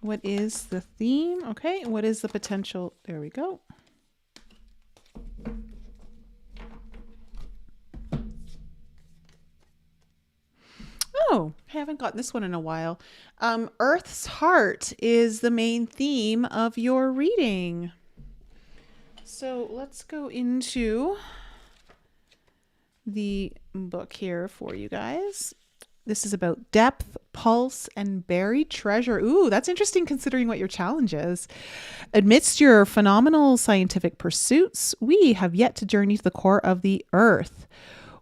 A: What is the theme? Okay, what is the potential? There we go. Oh, I haven't gotten this one in a while. Earth's heart is the main theme of your reading. So let's go into the book here for you guys. This is about depth, pulse, and buried treasure. Ooh, that's interesting considering what your challenge is. Amidst your phenomenal scientific pursuits, we have yet to journey to the core of the earth.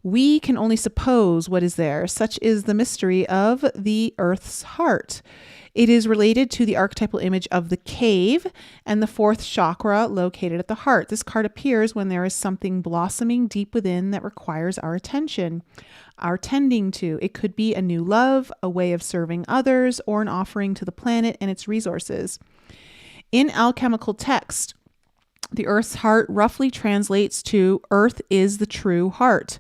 A: We can only suppose what is there. Such is the mystery of the Earth's heart. It is related to the archetypal image of the cave and the fourth chakra located at the heart. This card appears when there is something blossoming deep within that requires our attention, our tending to. It could be a new love, a way of serving others, or an offering to the planet and its resources. In alchemical text, the Earth's heart roughly translates to Earth is the true heart.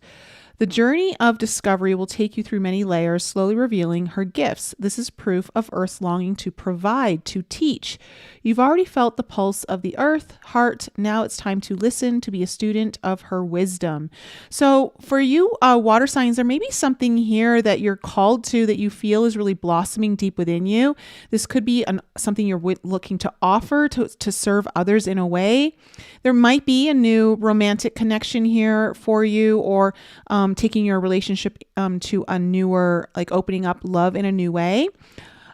A: The journey of discovery will take you through many layers, slowly revealing her gifts. This is proof of Earth's longing to provide, to teach. You've already felt the pulse of the Earth heart. Now it's time to listen, to be a student of her wisdom. So for you, water signs, there may be something here that you're called to that you feel is really blossoming deep within you. This could be something you're looking to offer to serve others in a way. There might be a new romantic connection here for you, or taking your relationship to a newer, like opening up love in a new way.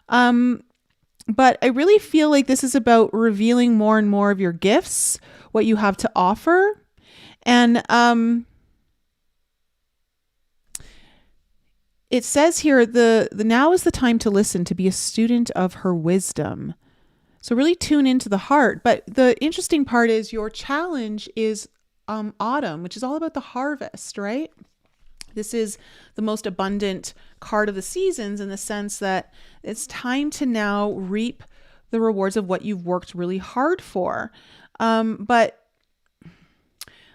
A: But I really feel like this is about revealing more and more of your gifts, what you have to offer. And it says here, the now is the time to listen, to be a student of her wisdom. So really tune into the heart. But the interesting part is your challenge is autumn, which is all about the harvest, right? This is the most abundant card of the seasons in the sense that it's time to now reap the rewards of what you've worked really hard for. But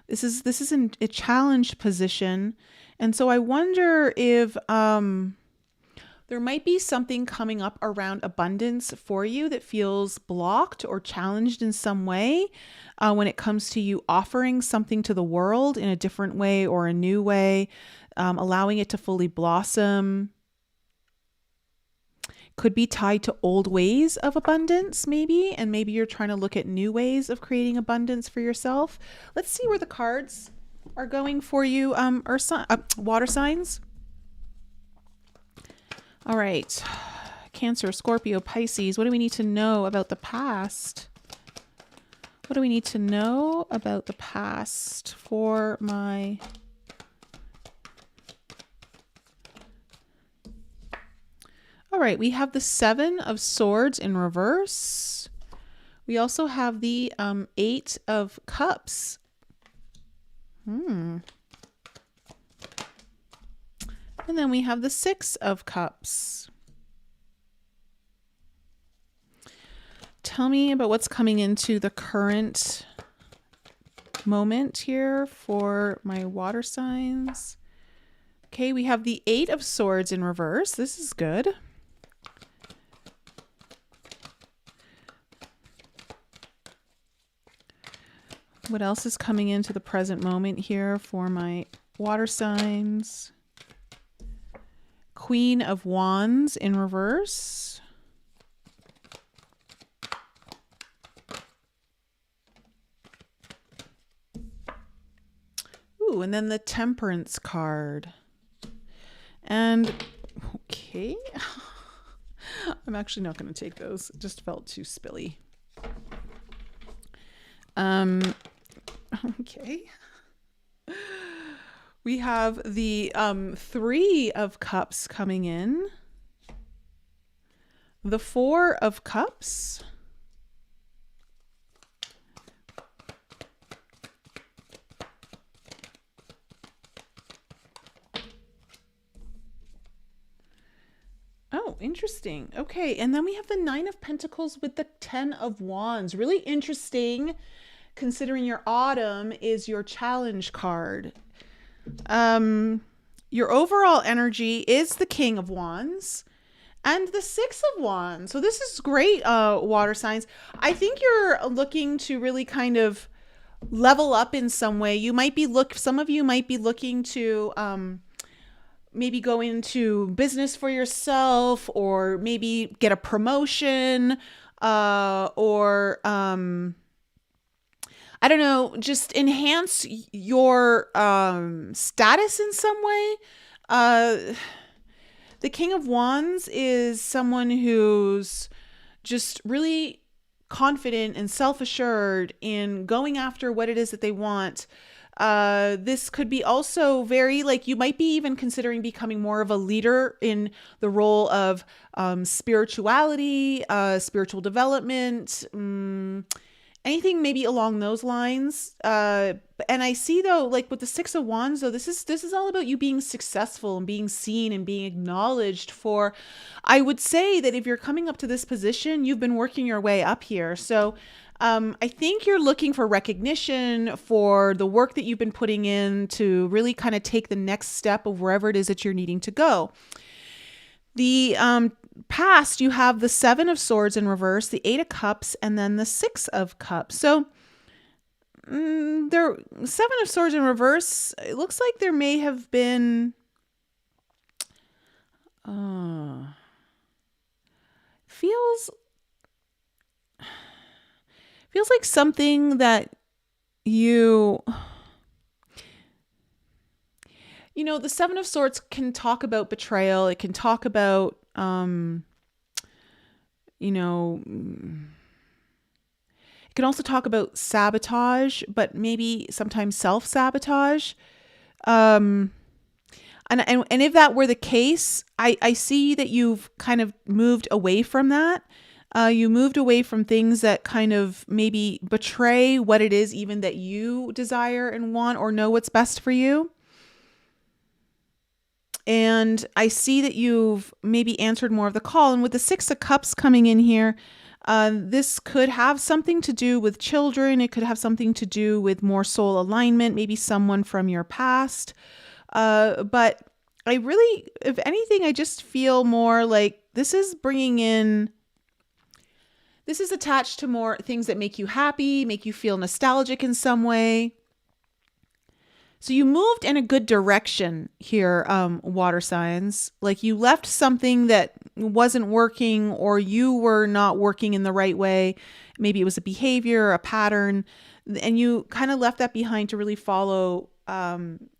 A: this is in a challenged position. And so I wonder if there might be something coming up around abundance for you that feels blocked or challenged in some way when it comes to you offering something to the world in a different way or a new way, allowing it to fully blossom. Could be tied to old ways of abundance maybe, and maybe you're trying to look at new ways of creating abundance for yourself. Let's see where the cards are going for you, water signs. All right, Cancer, Scorpio, Pisces. What do we need to know about the past? What do we need to know about the past for my... All right, we have the Seven of Swords in reverse. We also have the Eight of Cups. And then we have the Six of Cups. Tell me about what's coming into the current moment here for my water signs. Okay, we have the Eight of Swords in reverse. This is good. What else is coming into the present moment here for my water signs? Queen of Wands in reverse. Ooh, and then the Temperance card. And, okay. I'm actually not going to take those. It just felt too spilly. Okay. We have the Three of Cups coming in. The Four of Cups. Oh, interesting. Okay, and then we have the Nine of Pentacles with the Ten of Wands. Really interesting, considering your autumn is your challenge card. Your overall energy is the King of Wands and the Six of Wands. So this is great, water signs. I think you're looking to really kind of level up in some way. You might be some of you might be looking to maybe go into business for yourself, or maybe get a promotion, or I don't know, just enhance your status in some way. The King of Wands is someone who's just really confident and self-assured in going after what it is that they want. This could be also very, like, you might be even considering becoming more of a leader in the role of spirituality, spiritual development, anything maybe along those lines. And I see, though, like with the Six of Wands, though, this is all about you being successful and being seen and being acknowledged for. I would say that if you're coming up to this position, you've been working your way up here. So I think you're looking for recognition for the work that you've been putting in to really kind of take the next step of wherever it is that you're needing to go. The past, you have the Seven of Swords in reverse, the Eight of Cups, and then the Six of Cups. So there, Seven of Swords in reverse, it looks like there may have been feels like something that you know, the Seven of Swords can talk about betrayal. It can talk about, you know, it can also talk about sabotage, but maybe sometimes self-sabotage. And if that were the case, I see that you've kind of moved away from that. You moved away from things that kind of maybe betray what it is even that you desire and want, or know what's best for you. And I see that you've maybe answered more of the call. And with the Six of Cups coming in here, this could have something to do with children. It could have something to do with more soul alignment, maybe someone from your past. But I really, if anything, I just feel more like this is bringing in, this is attached to more things that make you happy, make you feel nostalgic in some way. So you moved in a good direction here, water signs. Like you left something that wasn't working, or you were not working in the right way. Maybe it was a behavior, a pattern, and you kind of left that behind to really follow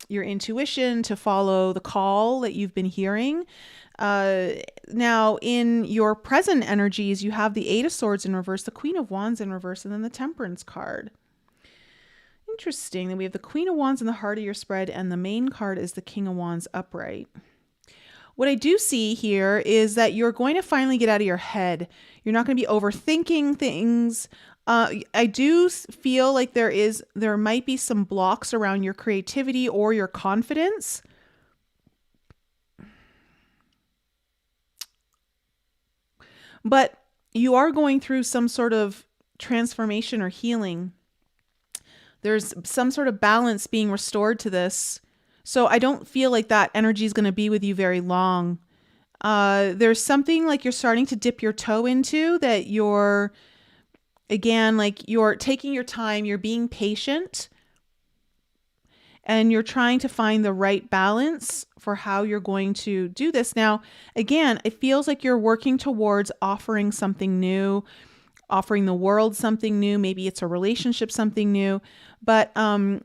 A: your intuition, to follow the call that you've been hearing. Now, in your present energies, you have the Eight of Swords in reverse, the Queen of Wands in reverse, and then the Temperance card. Interesting. Then we have the Queen of Wands in the heart of your spread, and the main card is the King of Wands upright. What I do see here is that you're going to finally get out of your head. You're not going to be overthinking things. I do feel like there might be some blocks around your creativity or your confidence. But you are going through some sort of transformation or healing. There's some sort of balance being restored to this. So I don't feel like that energy is going to be with you very long. There's something like you're starting to dip your toe into that you're, again, like you're taking your time, you're being patient, and you're trying to find the right balance for how you're going to do this. Now, again, it feels like you're working towards offering something new, offering the world something new. Maybe it's a relationship, something new, but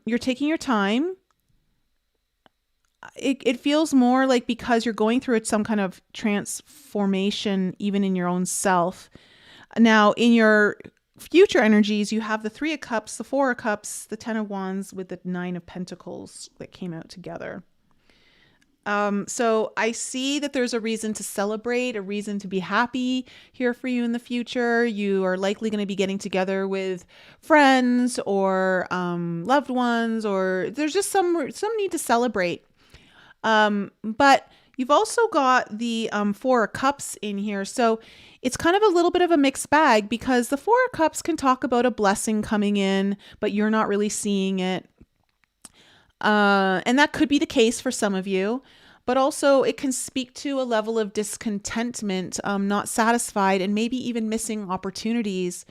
A: you're taking your time. It feels more like because you're going through some kind of transformation, even in your own self. Now, in your future energies, you have the Three of Cups, the Four of Cups, the Ten of Wands with the Nine of Pentacles that came out together. So I see that there's a reason to celebrate, a reason to be happy here for you in the future. You are likely going to be getting together with friends or loved ones, or there's just some need to celebrate. But you've also got the Four of Cups in here. So it's kind of a little bit of a mixed bag because the Four of Cups can talk about a blessing coming in, but you're not really seeing it. And that could be the case for some of you, but also it can speak to a level of discontentment, not satisfied, and maybe even missing opportunities.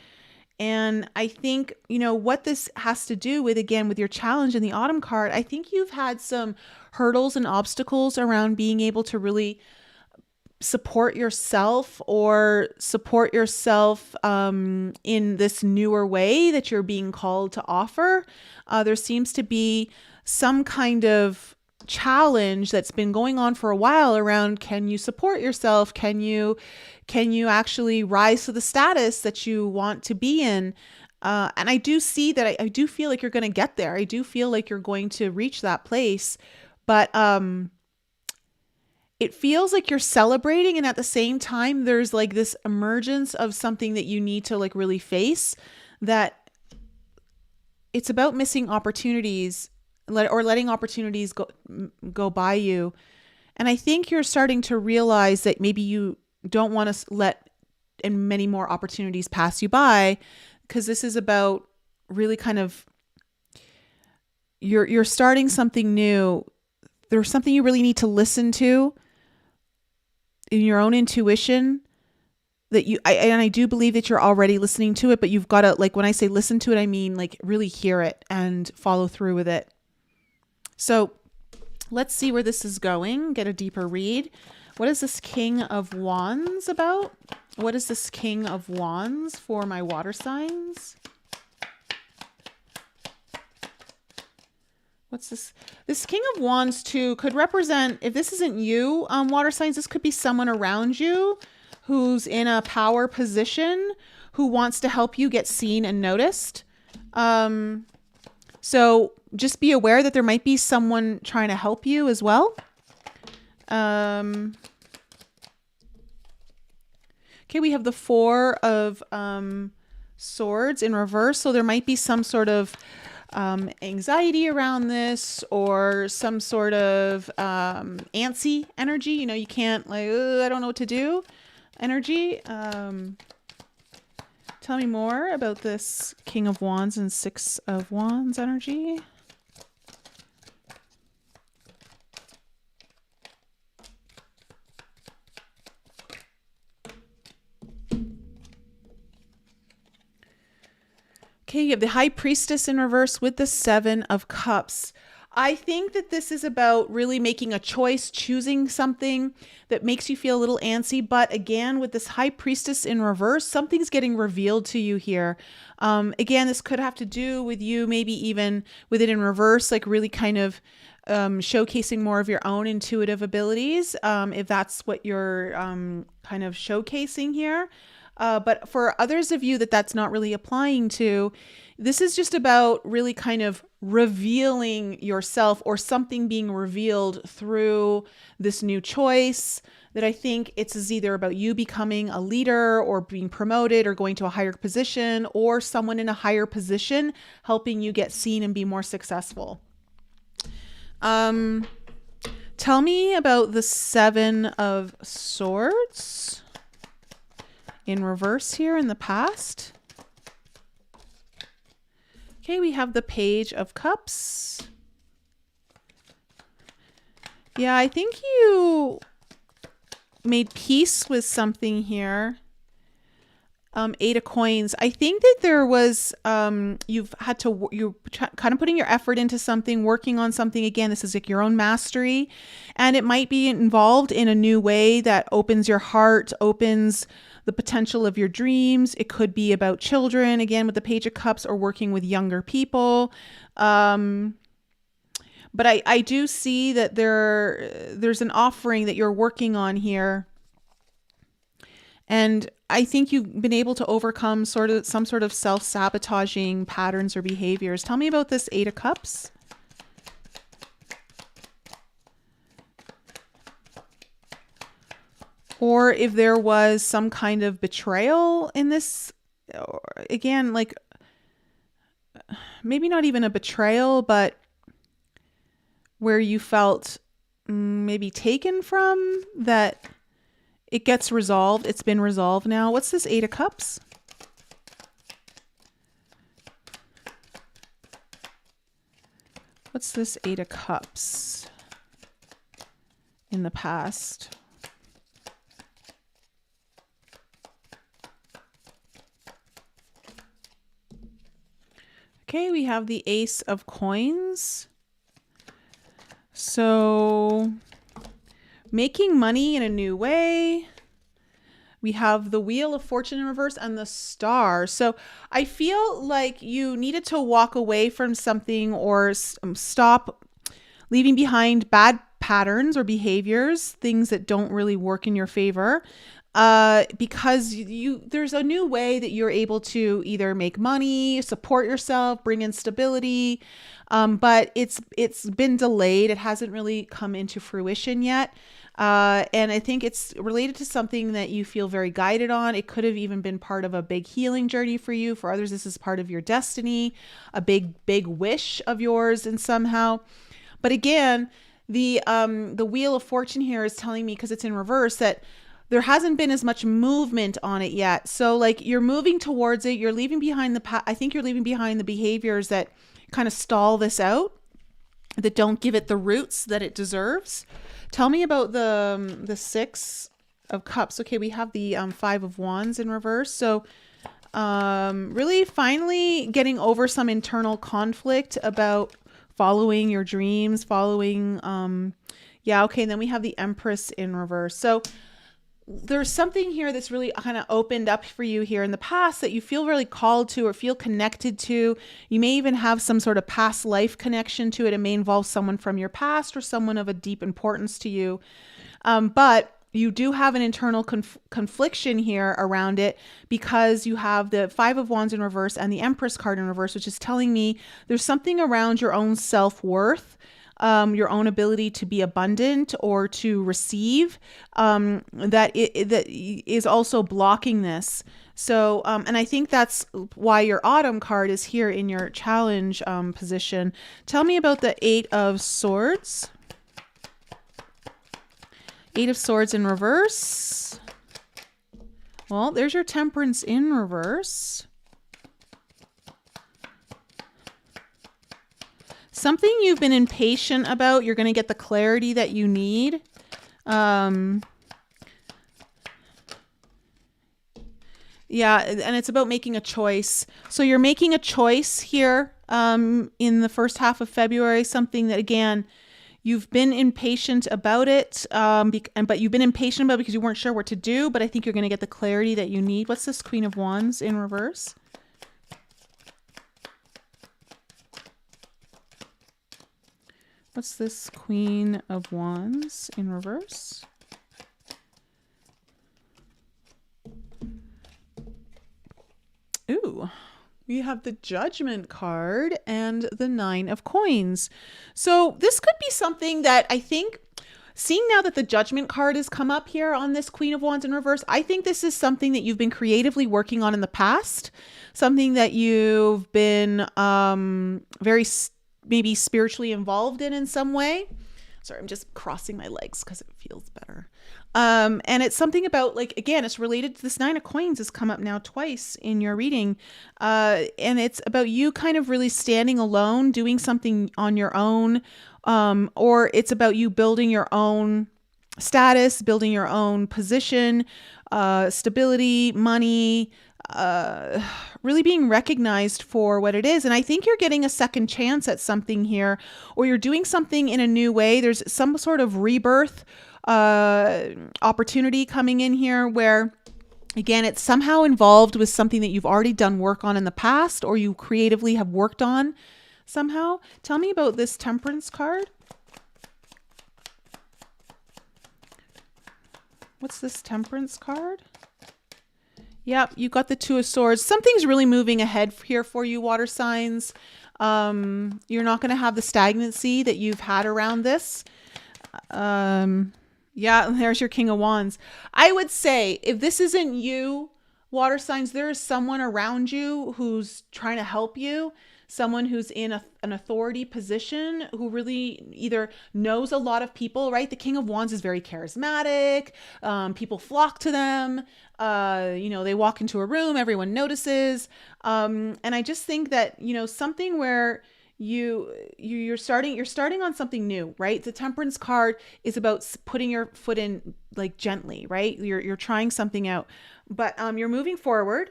A: And I think, what this has to do with, again, with your challenge in the Autumn card, I think you've had some hurdles and obstacles around being able to really support yourself in this newer way that you're being called to offer. There seems to be some kind of challenge that's been going on for a while around, can you support yourself? Can you actually rise to the status that you want to be in? And I do see that I do feel like you're going to get there. I do feel like you're going to reach that place, but it feels like you're celebrating, and at the same time, there's like this emergence of something that you need to like really face, that it's about missing opportunities or letting opportunities go by you. And I think you're starting to realize that maybe you don't want to let many more opportunities pass you by, because this is about really kind of, you're starting something new. There's something you really need to listen to in your own intuition that I do believe that you're already listening to it, but you've got to, like, when I say listen to it, I mean like really hear it and follow through with it. So let's see where this is going, get a deeper read. What is this King of Wands about? What is this King of Wands for my water signs? What's this? This King of Wands too could represent, if this isn't you, water signs, this could be someone around you who's in a power position who wants to help you get seen and noticed. So just be aware that there might be someone trying to help you as well. Okay, we have the Four of Swords in reverse. So there might be some sort of anxiety around this, or some sort of antsy energy. You can't, like, I don't know what to do energy. Tell me more about this King of Wands and Six of Wands energy. Okay, you have the High Priestess in reverse with the Seven of Cups. I think that this is about really making a choice, choosing something that makes you feel a little antsy. But again, with this High Priestess in reverse, something's getting revealed to you here. Again, this could have to do with you, maybe even with it in reverse, like really kind of showcasing more of your own intuitive abilities, if that's what you're kind of showcasing here. But for others of you that that's not really applying to, this is just about really kind of revealing yourself or something being revealed through this new choice. That I think it's either about you becoming a leader or being promoted or going to a higher position, or someone in a higher position helping you get seen and be more successful. Tell me about the Seven of Swords in reverse here in the past. Okay, we have the Page of Cups. Yeah, I think you made peace with something here. Eight of Coins. I think that there was, you're kind of putting your effort into something, working on something. Again, this is like your own mastery, and it might be involved in a new way that opens your heart, opens the potential of your dreams. It could be about children, again, with the Page of Cups, or working with younger people. But I do see that there's an offering that you're working on here. And I think you've been able to overcome some sort of self-sabotaging patterns or behaviors. Tell me about this Eight of Cups. Or if there was some kind of betrayal in this, again, like maybe not even a betrayal, but where you felt maybe taken from, that it gets resolved. It's been resolved now. What's this Eight of Cups? What's this Eight of Cups in the past? Okay, we have the Ace of Coins. So making money in a new way. We have the Wheel of Fortune in reverse and the Star. So I feel like you needed to walk away from something or stop leaving behind bad patterns or behaviors, things that don't really work in your favor. Because there's a new way that you're able to either make money, support yourself, bring in stability. But it's been delayed. It hasn't really come into fruition yet. And I think it's related to something that you feel very guided on. It could have even been part of a big healing journey for you. For others, this is part of your destiny, a big wish of yours, and somehow. But again, the Wheel of Fortune here is telling me, because it's in reverse, that there hasn't been as much movement on it yet. So like you're moving towards it. You're leaving behind I think you're leaving behind the behaviors that kind of stall this out, that don't give it the roots that it deserves. Tell me about the Six of Cups. Okay, we have the Five of Wands in reverse. So really finally getting over some internal conflict about following your dreams, following, yeah, okay. And then we have the Empress in reverse. So there's something here that's really kind of opened up for you here in the past that you feel really called to or feel connected to. You may even have some sort of past life connection to it. It may involve someone from your past or someone of a deep importance to you. But you do have an internal confliction here around it, because you have the Five of Wands in reverse and the Empress card in reverse, which is telling me there's something around your own self-worth, your own ability to be abundant or to receive, that is also blocking this. So, and I think that's why your Autumn card is here in your challenge position. Tell me about the Eight of Swords. Eight of Swords in reverse. Well, there's your Temperance in reverse. Something you've been impatient about, you're going to get the clarity that you need. Yeah, and it's about making a choice. So you're making a choice here in the first half of February, something that, again, you've been impatient about it, but you've been impatient about it because you weren't sure what to do, but I think you're going to get the clarity that you need. What's this Queen of Wands in reverse? What's this Queen of Wands in reverse? Ooh, we have the Judgment card and the Nine of Coins. So this could be something that I think, seeing now that the Judgment card has come up here on this Queen of Wands in reverse, I think this is something that you've been creatively working on in the past, something that you've been very maybe spiritually involved in some way. Sorry, I'm just crossing my legs because it feels better. And it's something about, like, again, it's related to this Nine of Coins has come up now twice in your reading. And it's about you kind of really standing alone, doing something on your own. Or it's about you building your own status, building your own position, stability, money, really being recognized for what it is. And I think you're getting a second chance at something here, or you're doing something in a new way. There's some sort of rebirth opportunity coming in here where, again, it's somehow involved with something that you've already done work on in the past, or you creatively have worked on somehow. Tell me about this Temperance card. What's this Temperance card? Yep, you got the Two of Swords. Something's really moving ahead here for you, water signs. You're not going to have the stagnancy that you've had around this. Yeah, there's your King of Wands. I would say if this isn't you, water signs, there is someone around you who's trying to help you. Someone who's in an authority position who really either knows a lot of people, right? The King of Wands is very charismatic. People flock to them. They walk into a room, everyone notices. And I just think that, something where you're starting on something new, right? The Temperance card is about putting your foot in, like, gently, right? You're trying something out, but you're moving forward.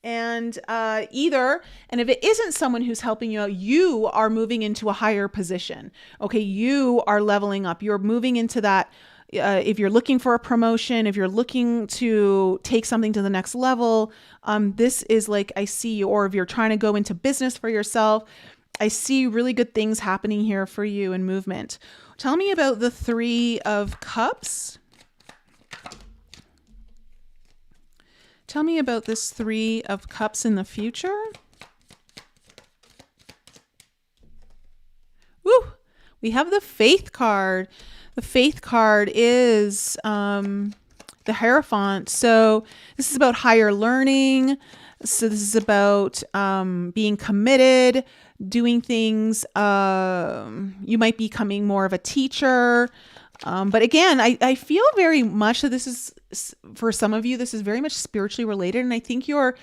A: And and if it isn't someone who's helping you out, you are moving into a higher position. Okay, you are leveling up. You're moving into that. If you're looking for a promotion, if you're looking to take something to the next level, this is like, I see you. Or if you're trying to go into business for yourself, I see really good things happening here for you in movement. Tell me about the Three of Cups. Tell me about this Three of Cups in the future. Woo! We have the Faith card. The Faith card is the Hierophant. So this is about higher learning. So this is about being committed, doing things. You might be becoming more of a teacher. But again, I feel very much that this is, for some of you, this is very much spiritually related. And I think you're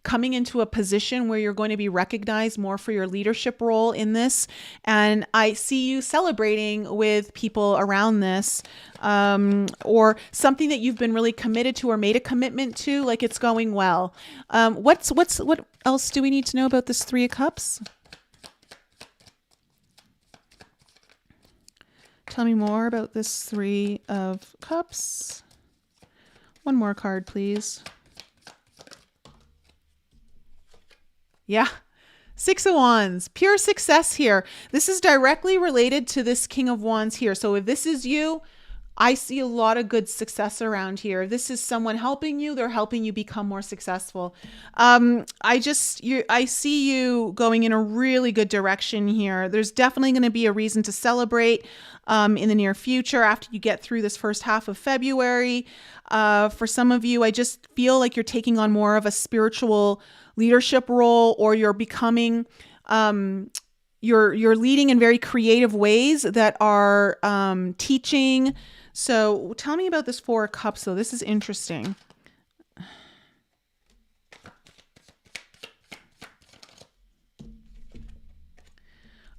A: coming into a position where you're going to be recognized more for your leadership role in this. And I see you celebrating with people around this, or something that you've been really committed to or made a commitment to, like it's going well. What else do we need to know about this Three of Cups? Tell me more about this Three of Cups. One more card, please. Yeah. Six of Wands. Pure success here. This is directly related to this King of Wands here. So if this is you, I see a lot of good success around here. If this is someone helping you, they're helping you become more successful. I see you going in a really good direction here. There's definitely going to be a reason to celebrate in the near future after you get through this first half of February. For some of you, I just feel like you're taking on more of a spiritual leadership role, or you're becoming, you're leading in very creative ways that are teaching. So tell me about this Four of Cups, though. This is interesting.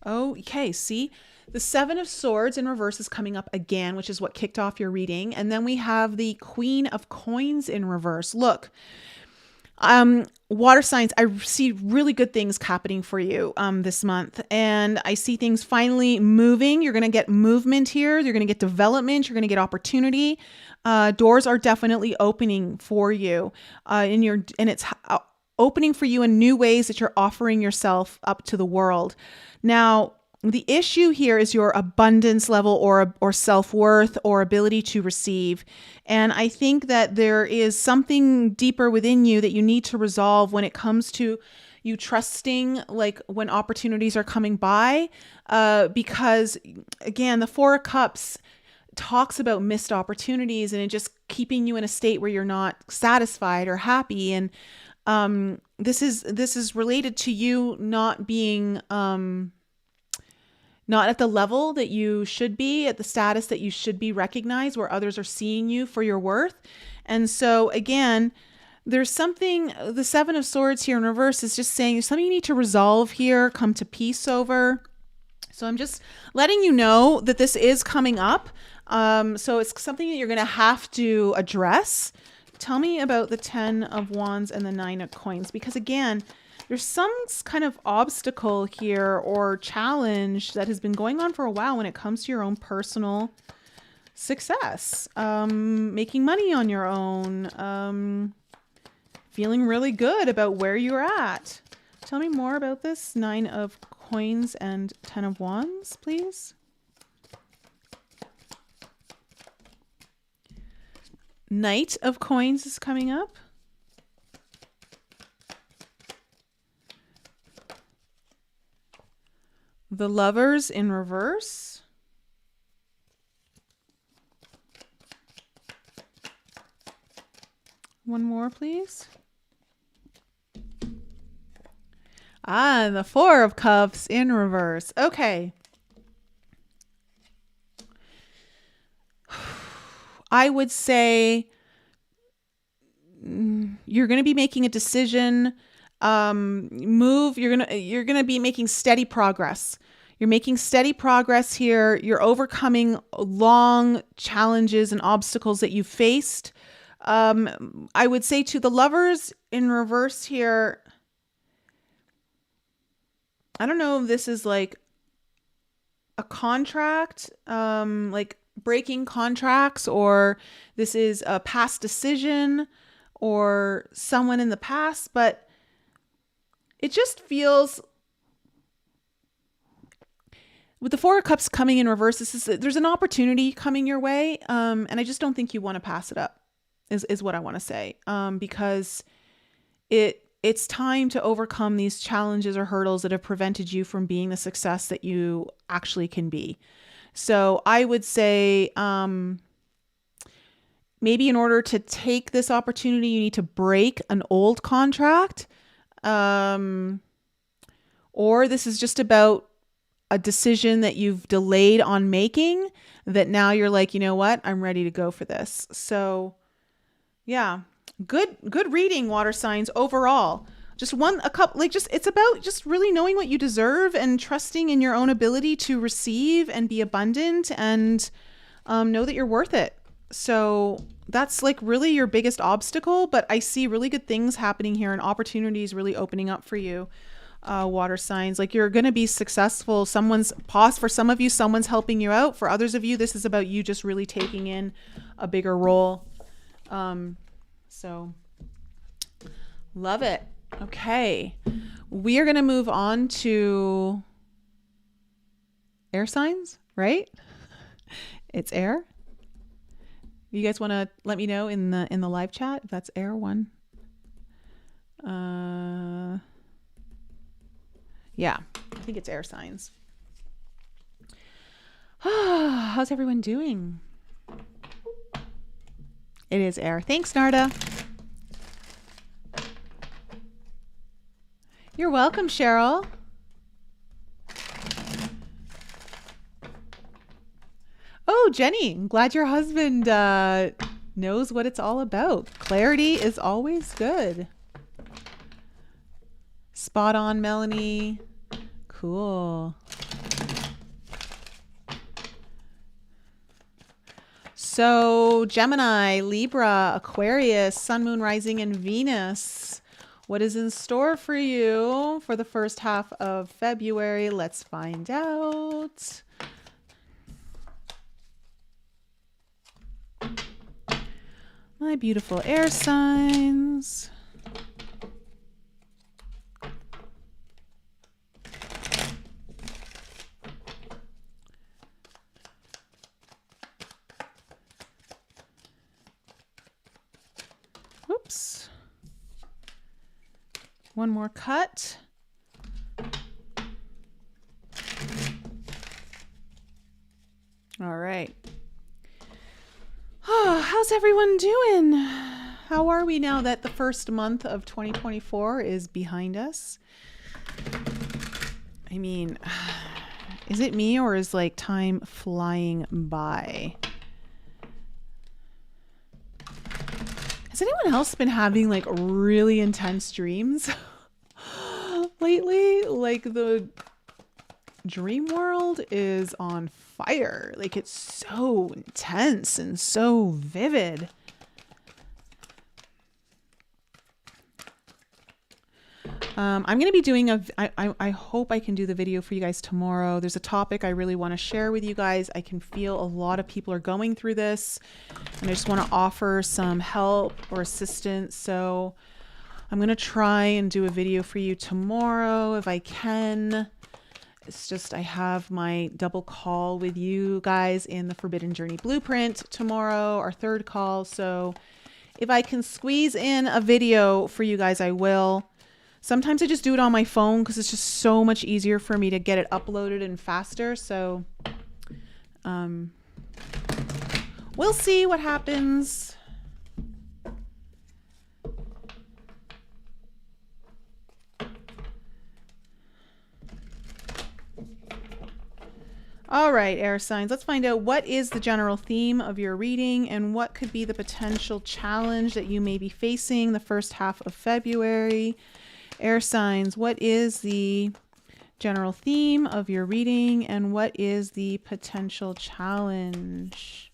A: Okay, see? The Seven of Swords in reverse is coming up again, which is what kicked off your reading. And then we have the Queen of Coins in reverse. Look, Water signs, I see really good things happening for you this month. And I see things finally moving. You're going to get movement here. You're going to get development. You're going to get opportunity. Doors are definitely opening for you. And it's opening for you in new ways that you're offering yourself up to the world. Now, the issue here is your abundance level or self-worth or ability to receive. And I think that there is something deeper within you that you need to resolve when it comes to you trusting, like when opportunities are coming by. Because again, the Four of Cups talks about missed opportunities and it just keeping you in a state where you're not satisfied or happy. And this is related to you not being not at the level that you should be, at the status that you should be recognized, where others are seeing you for your worth. And so again, there's something, the Seven of Swords here in reverse is just saying there's something you need to resolve here, come to peace over. So I'm just letting you know that this is coming up. So it's something that you're going to have to address. Tell me about the 10 of Wands and the 9 of Coins, because again, there's some kind of obstacle here or challenge that has been going on for a while when it comes to your own personal success, making money on your own, feeling really good about where you're at. Tell me more about this 9 of Coins and 10 of Wands, please. Knight of Coins is coming up. The Lovers in reverse. One more, please. And the Four of Cups in reverse. Okay. I would say you're going to be making a decision, you're going to be making steady progress. You're making steady progress here. You're overcoming long challenges and obstacles that you faced. I would say to the Lovers in reverse here, I don't know if this is like a contract, like breaking contracts, or this is a past decision or someone in the past, but it just feels with the Four of Cups coming in reverse, there's an opportunity coming your way. And I just don't think you want to pass it up is what I want to say. Because it's time to overcome these challenges or hurdles that have prevented you from being the success that you actually can be. So I would say, maybe in order to take this opportunity, you need to break an old contract. Or this is just about a decision that you've delayed on making that now you're like, you know what? I'm ready to go for this. So yeah, good reading, water signs overall. Just it's about just really knowing what you deserve and trusting in your own ability to receive and be abundant and know that you're worth it. So that's like really your biggest obstacle, but I see really good things happening here and opportunities really opening up for you. Water signs, like you're going to be successful. For some of you, someone's helping you out. For others of you, this is about you just really taking in a bigger role. So love it. Okay. We are going to move on to air signs, right? It's air. You guys want to let me know in the live chat if that's air one. Yeah, I think it's air signs. How's everyone doing? It is air. Thanks, Narda. You're welcome, Cheryl. Oh, Jenny, I'm glad your husband knows what it's all about. Clarity is always good. Spot on, Melanie. Cool. So Gemini, Libra, Aquarius, Sun, Moon, Rising, and Venus. What is in store for you for the first half of February? Let's find out. My beautiful air signs. Whoops. One more cut. All right. Oh, how's everyone doing? How are we now that the first month of 2024 is behind us? I mean, is it me or is like time flying by? Has anyone else been having like really intense dreams lately? Like the dream world is on fire. Like it's so intense and so vivid. I'm going to be doing I hope I can do the video for you guys tomorrow. There's a topic I really want to share with you guys. I can feel a lot of people are going through this and I just want to offer some help or assistance. So I'm going to try and do a video for you tomorrow if I can. It's just I have my double call with you guys in the Forbidden Journey Blueprint tomorrow, our third call. So if I can squeeze in a video for you guys, I will. Sometimes I just do it on my phone because it's just so much easier for me to get it uploaded and faster. So we'll see what happens. All right, air signs, let's find out what is the general theme of your reading and what could be the potential challenge that you may be facing the first half of February. Air signs, what is the general theme of your reading and what is the potential challenge?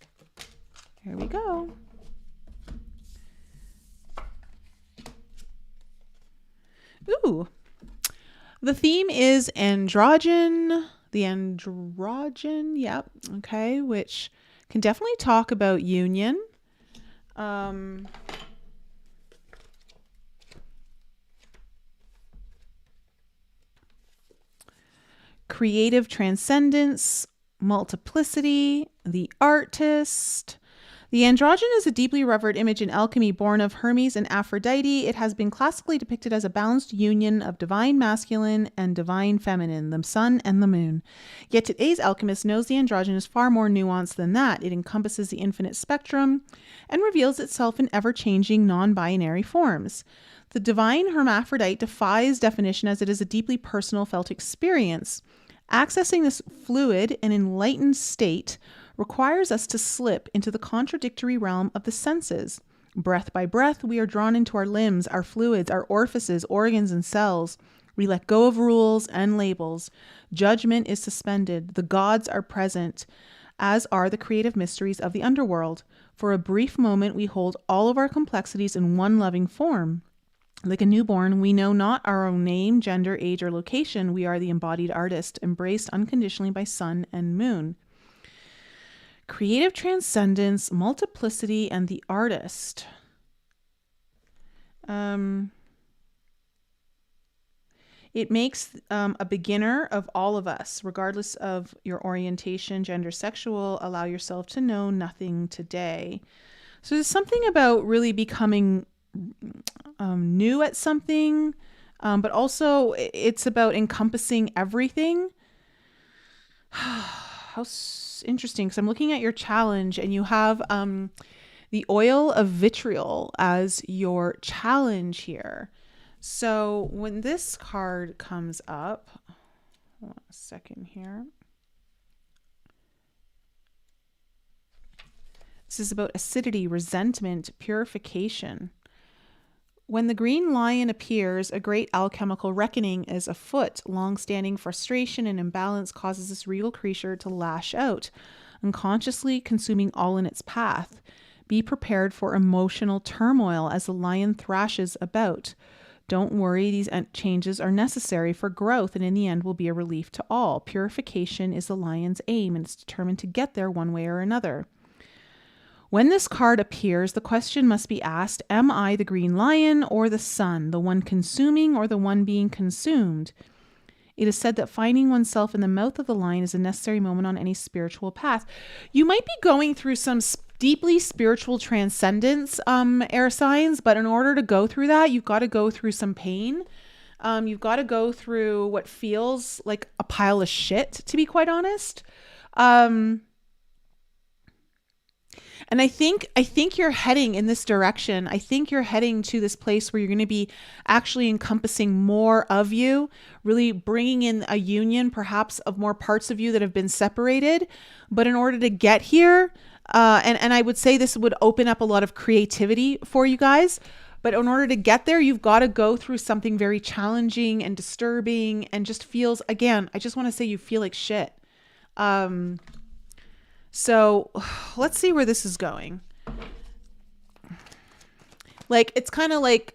A: Here we go. Ooh, the theme is androgen. The androgen, yep, okay, which can definitely talk about union. Creative transcendence, multiplicity, the artist. The androgen is a deeply revered image in alchemy born of Hermes and Aphrodite. It has been classically depicted as a balanced union of divine masculine and divine feminine, the sun and the moon. Yet today's alchemist knows the androgen is far more nuanced than that. It encompasses the infinite spectrum and reveals itself in ever-changing non-binary forms. The divine hermaphrodite defies definition as it is a deeply personal felt experience. Accessing this fluid and enlightened state requires us to slip into the contradictory realm of the senses. Breath by breath, we are drawn into our limbs, our fluids, our orifices, organs, and cells. We let go of rules and labels. Judgment is suspended. The gods are present, as are the creative mysteries of the underworld. For a brief moment, we hold all of our complexities in one loving form. Like a newborn, we know not our own name, gender, age, or location. We are the embodied artist, embraced unconditionally by sun and moon. Creative transcendence, multiplicity, and the artist. It makes a beginner of all of us, regardless of your orientation, gender, sexual. Allow yourself to know nothing today. So there's something about really becoming new at something, but also it's about encompassing everything. How interesting, because I'm looking at your challenge and you have the oil of vitriol as your challenge here. So when this card comes up, hold on a second here. This is about acidity, resentment, purification. When the green lion appears, a great alchemical reckoning is afoot. Long-standing frustration and imbalance causes this regal creature to lash out, unconsciously consuming all in its path. Be prepared for emotional turmoil as the lion thrashes about. Don't worry, these changes are necessary for growth and in the end will be a relief to all. Purification is the lion's aim and it's determined to get there one way or another. When this card appears, the question must be asked, am I the green lion or the sun, the one consuming or the one being consumed? It is said that finding oneself in the mouth of the lion is a necessary moment on any spiritual path. You might be going through some deeply spiritual transcendence, air signs, but in order to go through that, you've got to go through some pain. You've got to go through what feels like a pile of shit, to be quite honest. And I think you're heading in this direction. I think you're heading to this place where you're going to be actually encompassing more of you, really bringing in a union, perhaps of more parts of you that have been separated. But in order to get here, and I would say this would open up a lot of creativity for you guys. But in order to get there, you've got to go through something very challenging and disturbing and just feels, again, I just want to say you feel like shit. So let's see where this is going. Like, it's kind of like,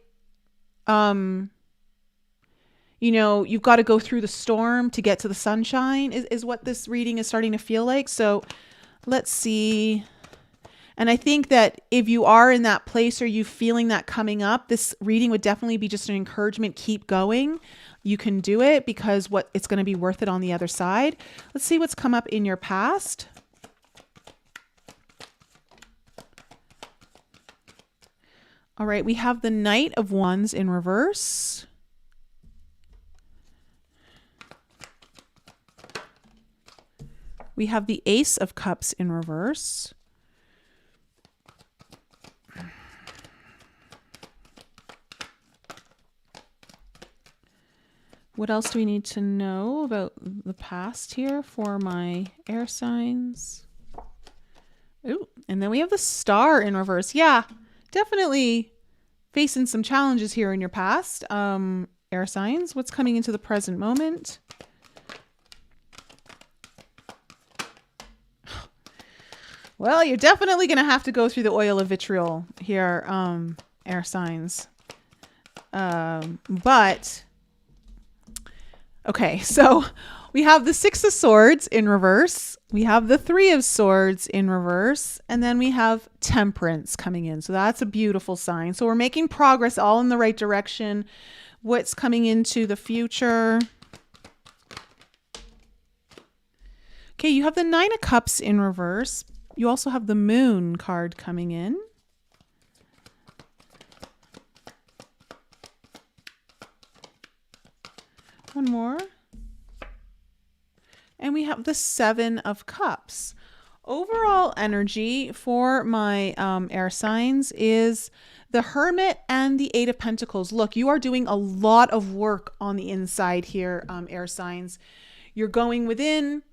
A: you've got to go through the storm to get to the sunshine is what this reading is starting to feel like. So let's see. And I think that if you are in that place or you feeling that coming up, this reading would definitely be just an encouragement. Keep going. You can do it because it's going to be worth it on the other side. Let's see what's come up in your past. All right, we have the Knight of Wands in reverse. We have the Ace of Cups in reverse. What else do we need to know about the past here for my air signs? Ooh, and then we have the Star in reverse. Yeah. Definitely facing some challenges here in your past, air signs. What's coming into the present moment? Well, you're definitely going to have to go through the oil of vitriol here, air signs. But, okay, so we have the Six of Swords in reverse. We have the Three of Swords in reverse. And then we have Temperance coming in. So that's a beautiful sign. So we're making progress all in the right direction. What's coming into the future? Okay, you have the Nine of Cups in reverse. You also have the Moon card coming in. One more. And we have the Seven of Cups. Overall energy for my air signs is the Hermit and the Eight of Pentacles. Look, you are doing a lot of work on the inside here, air signs. You're going within,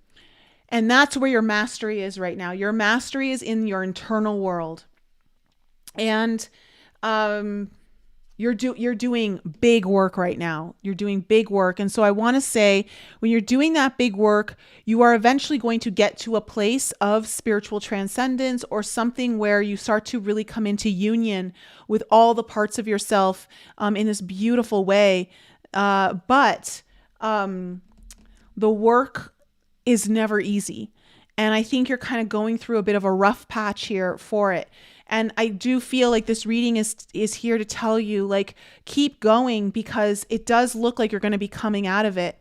A: and that's where your mastery is right now. Your mastery is in your internal world. And you're doing big work right now. You're doing big work. And so I want to say, when you're doing that big work, you are eventually going to get to a place of spiritual transcendence or something where you start to really come into union with all the parts of yourself in this beautiful way. But the work is never easy. And I think you're kind of going through a bit of a rough patch here for it. And I do feel like this reading is here to tell you, like, keep going, because it does look like you're going to be coming out of it.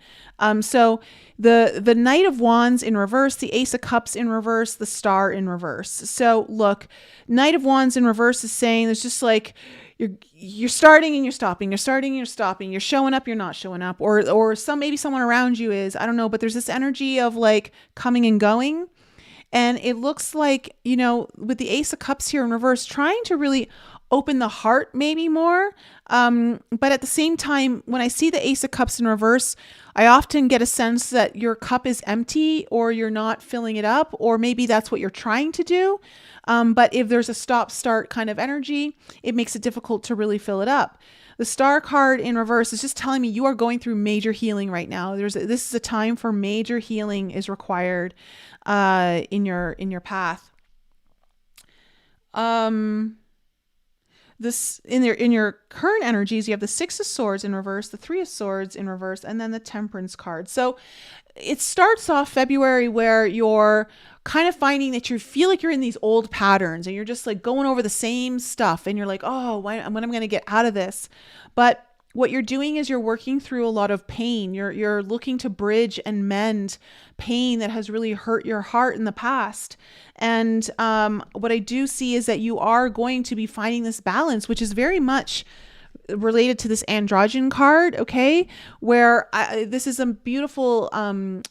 A: So the Knight of Wands in reverse, the Ace of Cups in reverse, the Star in reverse. So look, Knight of Wands in reverse is saying there's just like, you're starting and you're stopping, you're starting and you're stopping, you're showing up, you're not showing up, or maybe someone around you is, I don't know, but there's this energy of like coming and going. And it looks like, with the Ace of Cups here in reverse, trying to really open the heart maybe more. But at the same time, when I see the Ace of Cups in reverse, I often get a sense that your cup is empty or you're not filling it up, or maybe that's what you're trying to do. But if there's a stop-start kind of energy, it makes it difficult to really fill it up. The Star card in reverse is just telling me you are going through major healing right now. This is a time for major healing is required in your path. this in your current energies, you have the Six of Swords in reverse, the Three of Swords in reverse, and then the Temperance card. So it starts off February where you're kind of finding that you feel like you're in these old patterns and you're just like going over the same stuff and you're like, oh, when am I going to get out of this? But what you're doing is you're working through a lot of pain. You're looking to bridge and mend pain that has really hurt your heart in the past. And what I do see is that you are going to be finding this balance, which is very much related to this androgen card, okay, where this is a beautiful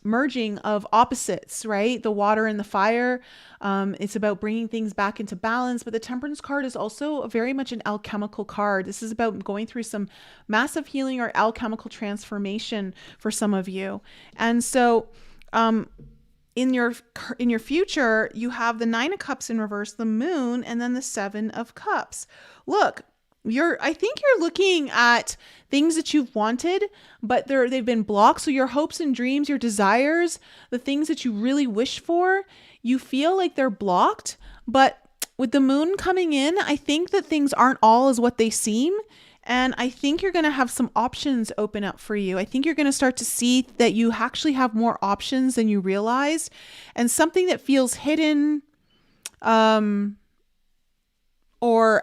A: merging of opposites, right? The water and the fire. It's about bringing things back into balance, but the Temperance card is also very much an alchemical card. This is about going through some massive healing or alchemical transformation for some of you. And so in your future, you have the Nine of Cups in reverse, the Moon, and then the Seven of Cups. Look, I think you're looking at things that you've wanted, but they've been blocked. So your hopes and dreams, your desires, the things that you really wish for, you feel like they're blocked. But with the Moon coming in, I think that things aren't all as what they seem. And I think you're going to have some options open up for you. I think you're going to start to see that you actually have more options than you realized. And something that feels hidden or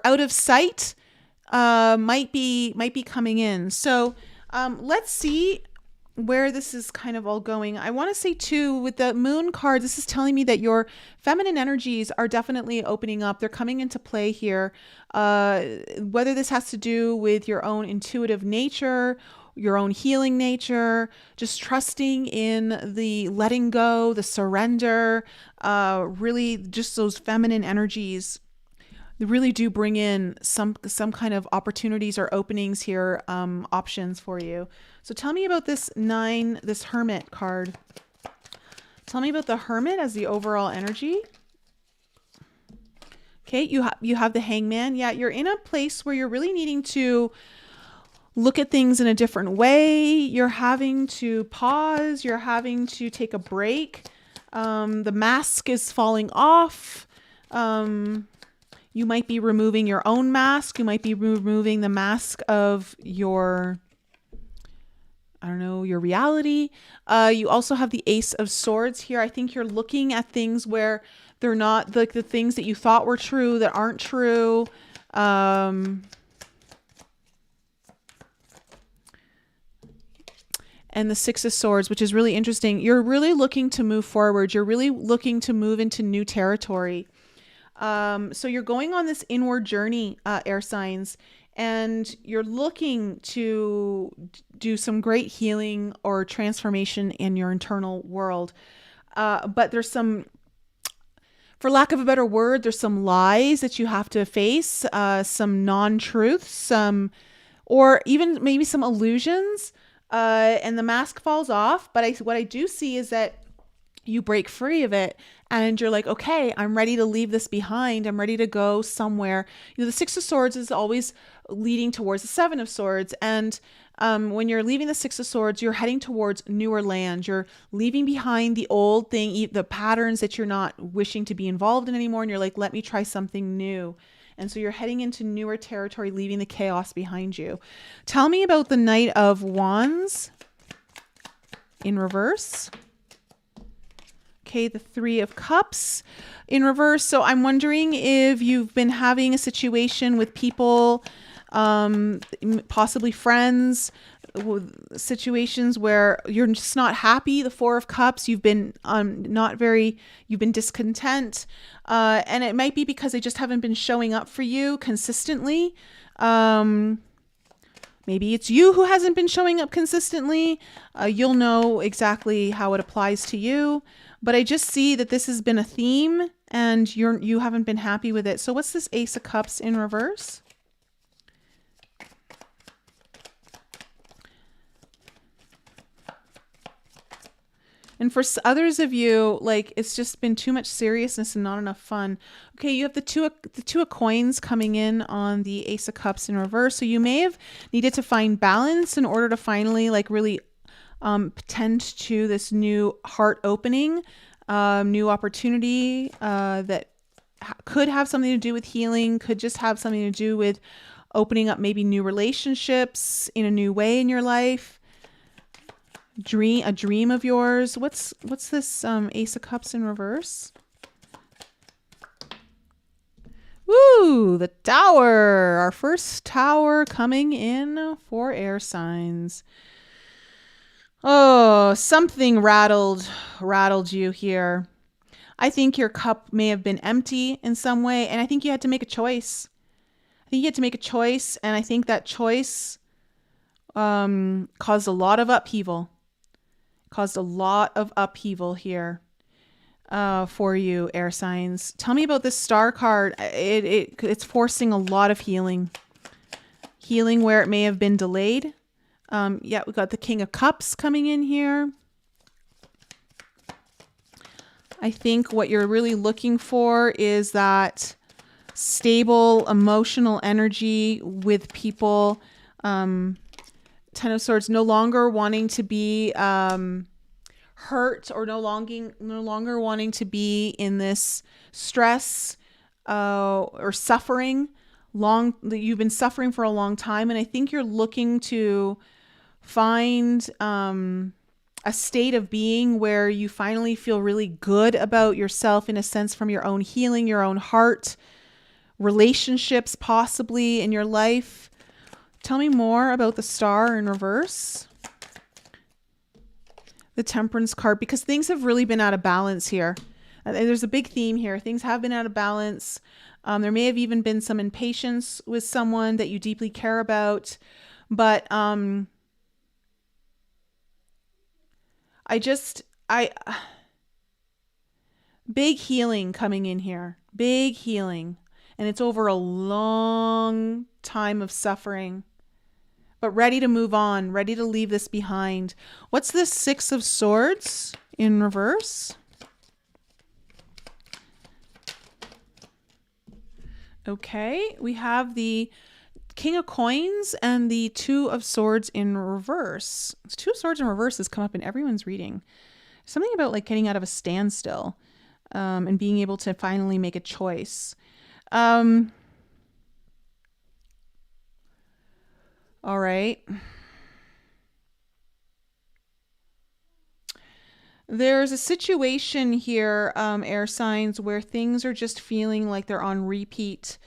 A: out of sight might be coming in. So let's see where this is kind of all going. I want to say too, with the Moon card, this is telling me that your feminine energies are definitely opening up. They're coming into play here. Whether this has to do with your own intuitive nature, your own healing nature, just trusting in the letting go, the surrender, really just those feminine energies. They really do bring in some kind of opportunities or openings here, options for you. So tell me about this Hermit card. Tell me about the Hermit as the overall energy. Okay, you have the Hangman. Yeah, you're in a place where you're really needing to look at things in a different way. You're having to pause. You're having to take a break. The mask is falling off. You might be removing your own mask. You might be removing the mask of your, I don't know, your reality. You also have the Ace of Swords here. I think you're looking at things where they're not like the things that you thought were true that aren't true. And the Six of Swords, which is really interesting. You're really looking to move forward. You're really looking to move into new territory. So you're going on this inward journey, air signs, and you're looking to do some great healing or transformation in your internal world. But there's some, for lack of a better word, there's some lies that you have to face, some non-truths, or even maybe some illusions, and the mask falls off. But what I do see is that you break free of it and you're like, okay, I'm ready to leave this behind. I'm ready to go somewhere. You know, the Six of Swords is always leading towards the Seven of Swords. And when you're leaving the Six of Swords, you're heading towards newer land. You're leaving behind the old thing, the patterns that you're not wishing to be involved in anymore. And you're like, let me try something new. And so you're heading into newer territory, leaving the chaos behind you. Tell me about the Knight of Wands in reverse. Okay, the Three of Cups in reverse. So I'm wondering if you've been having a situation with people, possibly friends, situations where you're just not happy. The Four of Cups, you've been you've been discontent. And it might be because they just haven't been showing up for you consistently. Maybe it's you who hasn't been showing up consistently. You'll know exactly how it applies to you. But I just see that this has been a theme and you haven't been happy with it. So what's this Ace of Cups in reverse? And for others of you, like, it's just been too much seriousness and not enough fun. Okay, you have the two of coins coming in on the Ace of Cups in reverse. So you may have needed to find balance in order to finally like really tend to this new heart opening, new opportunity that could have something to do with healing, could just have something to do with opening up maybe new relationships in a new way in your life. A dream of yours. What's this Ace of Cups in reverse? Woo, the Tower. Our first Tower coming in for air signs. Oh, something rattled you here. I think your cup may have been empty in some way, and I think you had to make a choice. And I think that choice caused a lot of upheaval. Here for you, air signs. Tell me about this Star card. It's forcing a lot of healing. Healing where it may have been delayed. Yeah, we got the King of Cups coming in here. I think what you're really looking for is that stable emotional energy with people. Ten of Swords, no longer wanting to be hurt, or no longer wanting to be in this stress or suffering. You've been suffering for a long time, and I think you're looking to find a state of being where you finally feel really good about yourself, in a sense, from your own healing, your own heart, relationships possibly in your life. Tell me more about the Star in reverse. The Temperance card, because things have really been out of balance here. There's a big theme here. Things have been out of balance. There may have even been some impatience with someone that you deeply care about, but big healing coming in here. Big healing. And it's over a long time of suffering. But ready to move on. Ready to leave this behind. What's this Six of Swords in reverse? Okay. We have the King of Coins and the Two of Swords in reverse. Two of Swords in reverse has come up in everyone's reading. Something about like getting out of a standstill and being able to finally make a choice. All right. There's a situation here, air signs, where things are just feeling like they're on repeat.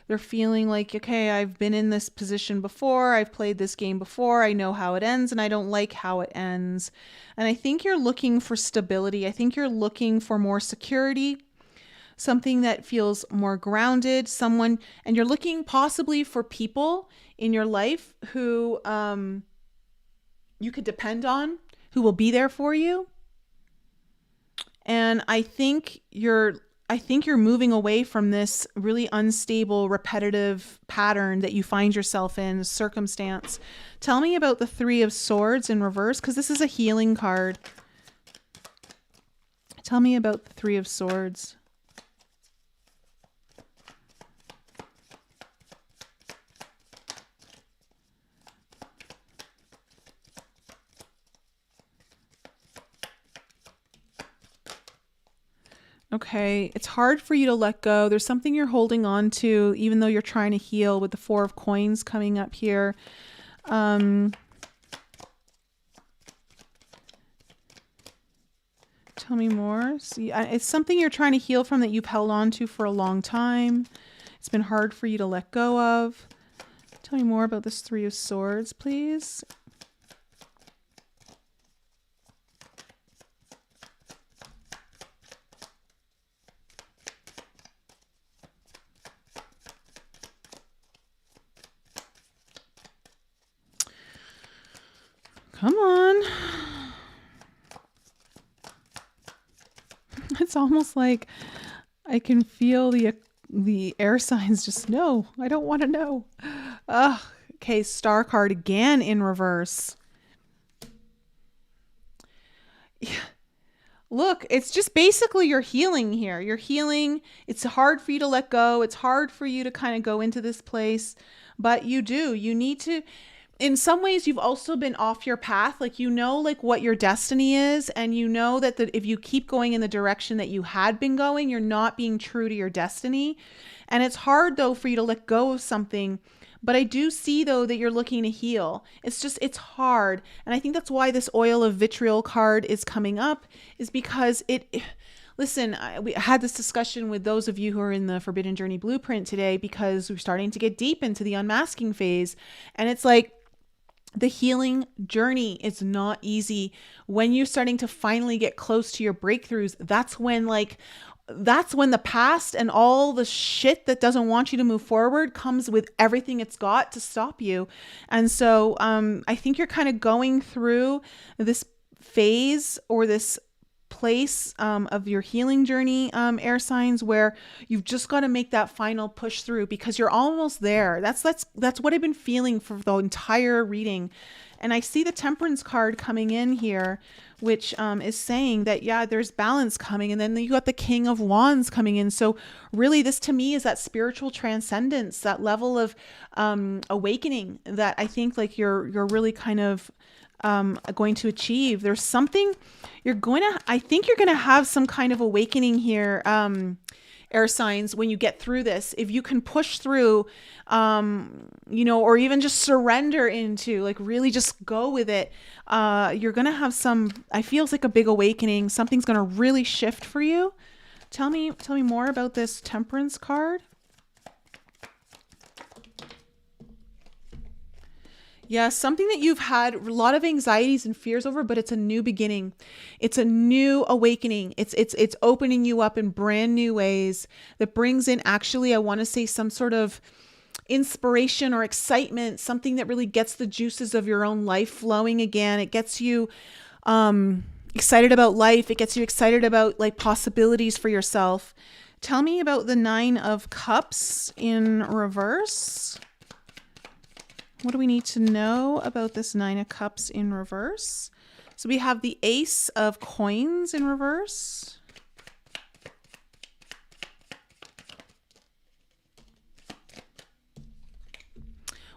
A: They're feeling like, okay, I've been in this position before. I've played this game before. I know how it ends, and I don't like how it ends. And I think you're looking for stability. I think you're looking for more security, something that feels more grounded, and you're looking possibly for people in your life who you could depend on, who will be there for you. And I think you're moving away from this really unstable, repetitive pattern that you find yourself in, circumstance. Tell me about the Three of Swords in reverse, because this is a healing card. Tell me about the Three of Swords. Okay, it's hard for you to let go. There's something you're holding on to, even though you're trying to heal, with the Four of Coins coming up here. Tell me more. See, it's something you're trying to heal from that you've held on to for a long time. It's been hard for you to let go of. Tell me more about this Three of Swords, please. Come on. It's almost like I can feel the air signs just, no, I don't want to know. Ugh. Okay, Star card again in reverse. Yeah. Look, it's just basically you're healing here. You're healing. It's hard for you to let go. It's hard for you to kind of go into this place, but you do. You need to. in some ways you've also been off your path. Like, you know, like what your destiny is, and you know that if you keep going in the direction that you had been going, you're not being true to your destiny. And it's hard though for you to let go of something. But I do see though that you're looking to heal. It's hard. And I think that's why this oil of vitriol card is coming up, is because listen, we had this discussion with those of you who are in the Forbidden Journey Blueprint today, because we're starting to get deep into the unmasking phase. And it's like, the healing journey is not easy. When you're starting to finally get close to your breakthroughs, that's when the past and all the shit that doesn't want you to move forward comes with everything it's got to stop you. And so I think you're kind of going through this phase, or this place of your healing journey, air signs, where you've just got to make that final push through, because you're almost there. That's what I've been feeling for the entire reading. And I see the Temperance card coming in here, which is saying that, yeah, there's balance coming. And then you got the King of Wands coming in. So really, this to me is that spiritual transcendence, that level of awakening that I think like you're really kind of going to achieve. There's something I think you're going to have some kind of awakening here, air signs, when you get through this. If you can push through, you know, or even just surrender into, like, really just go with it. You're going to have I feel like a big awakening. Something's going to really shift for you. Tell me more about this Temperance card. Yeah, something that you've had a lot of anxieties and fears over, but it's a new beginning. It's a new awakening. It's opening you up in brand new ways that brings in, actually, I want to say, some sort of inspiration or excitement, something that really gets the juices of your own life flowing again. It gets you excited about life. It gets you excited about like possibilities for yourself. Tell me about the Nine of Cups in reverse. What do we need to know about this Nine of Cups in reverse? So we have the Ace of Coins in reverse.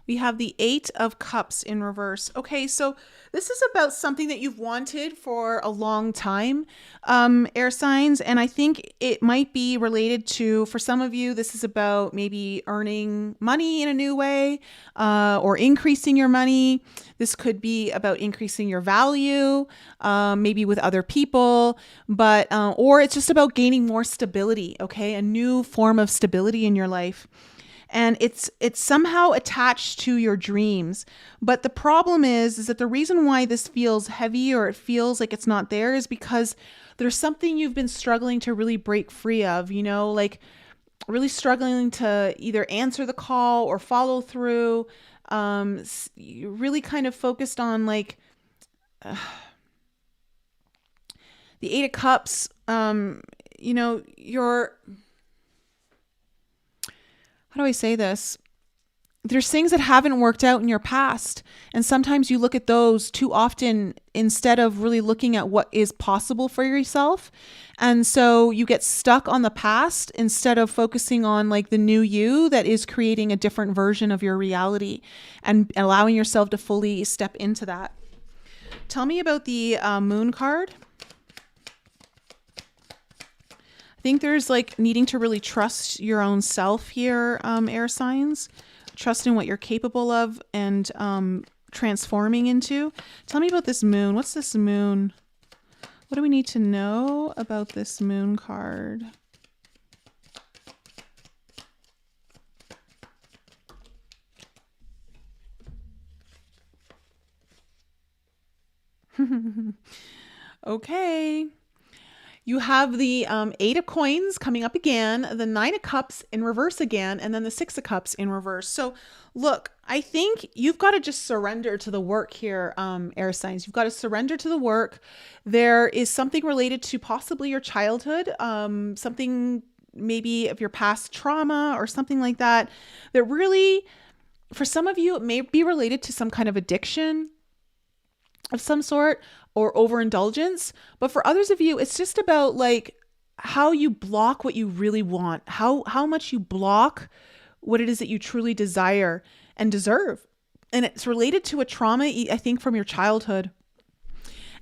A: We have the Eight of Cups in reverse. Okay, so this is about something that you've wanted for a long time, air signs. And I think it might be related to, for some of you, this is about maybe earning money in a new way, or increasing your money. This could be about increasing your value, maybe with other people, but, or it's just about gaining more stability. Okay. A new form of stability in your life. And it's somehow attached to your dreams. But the problem is that the reason why this feels heavy, or it feels like it's not there, is because there's something you've been struggling to really break free of, you know, like really struggling to either answer the call or follow through. You're really kind of focused on like the Eight of Cups, you know, how do I say this? There's things that haven't worked out in your past. And sometimes you look at those too often instead of really looking at what is possible for yourself. And so you get stuck on the past instead of focusing on like the new you that is creating a different version of your reality and allowing yourself to fully step into that. Tell me about the Moon card. I think there's like needing to really trust your own self here, air signs. Trust in what you're capable of and transforming into. Tell me about this Moon. What's this Moon? What do we need to know about this Moon card? Okay. You have the Eight of Coins coming up again, the Nine of Cups in reverse again, and then the Six of Cups in reverse. So look, I think you've got to just surrender to the work here, air signs. You've got to surrender to the work. There is something related to possibly your childhood, something maybe of your past trauma or something like that, that really, for some of you, it may be related to some kind of addiction of some sort, or overindulgence. But for others of you, it's just about like how you block what you really want, how much you block what it is that you truly desire and deserve. and it's related to a trauma, I think, from your childhood.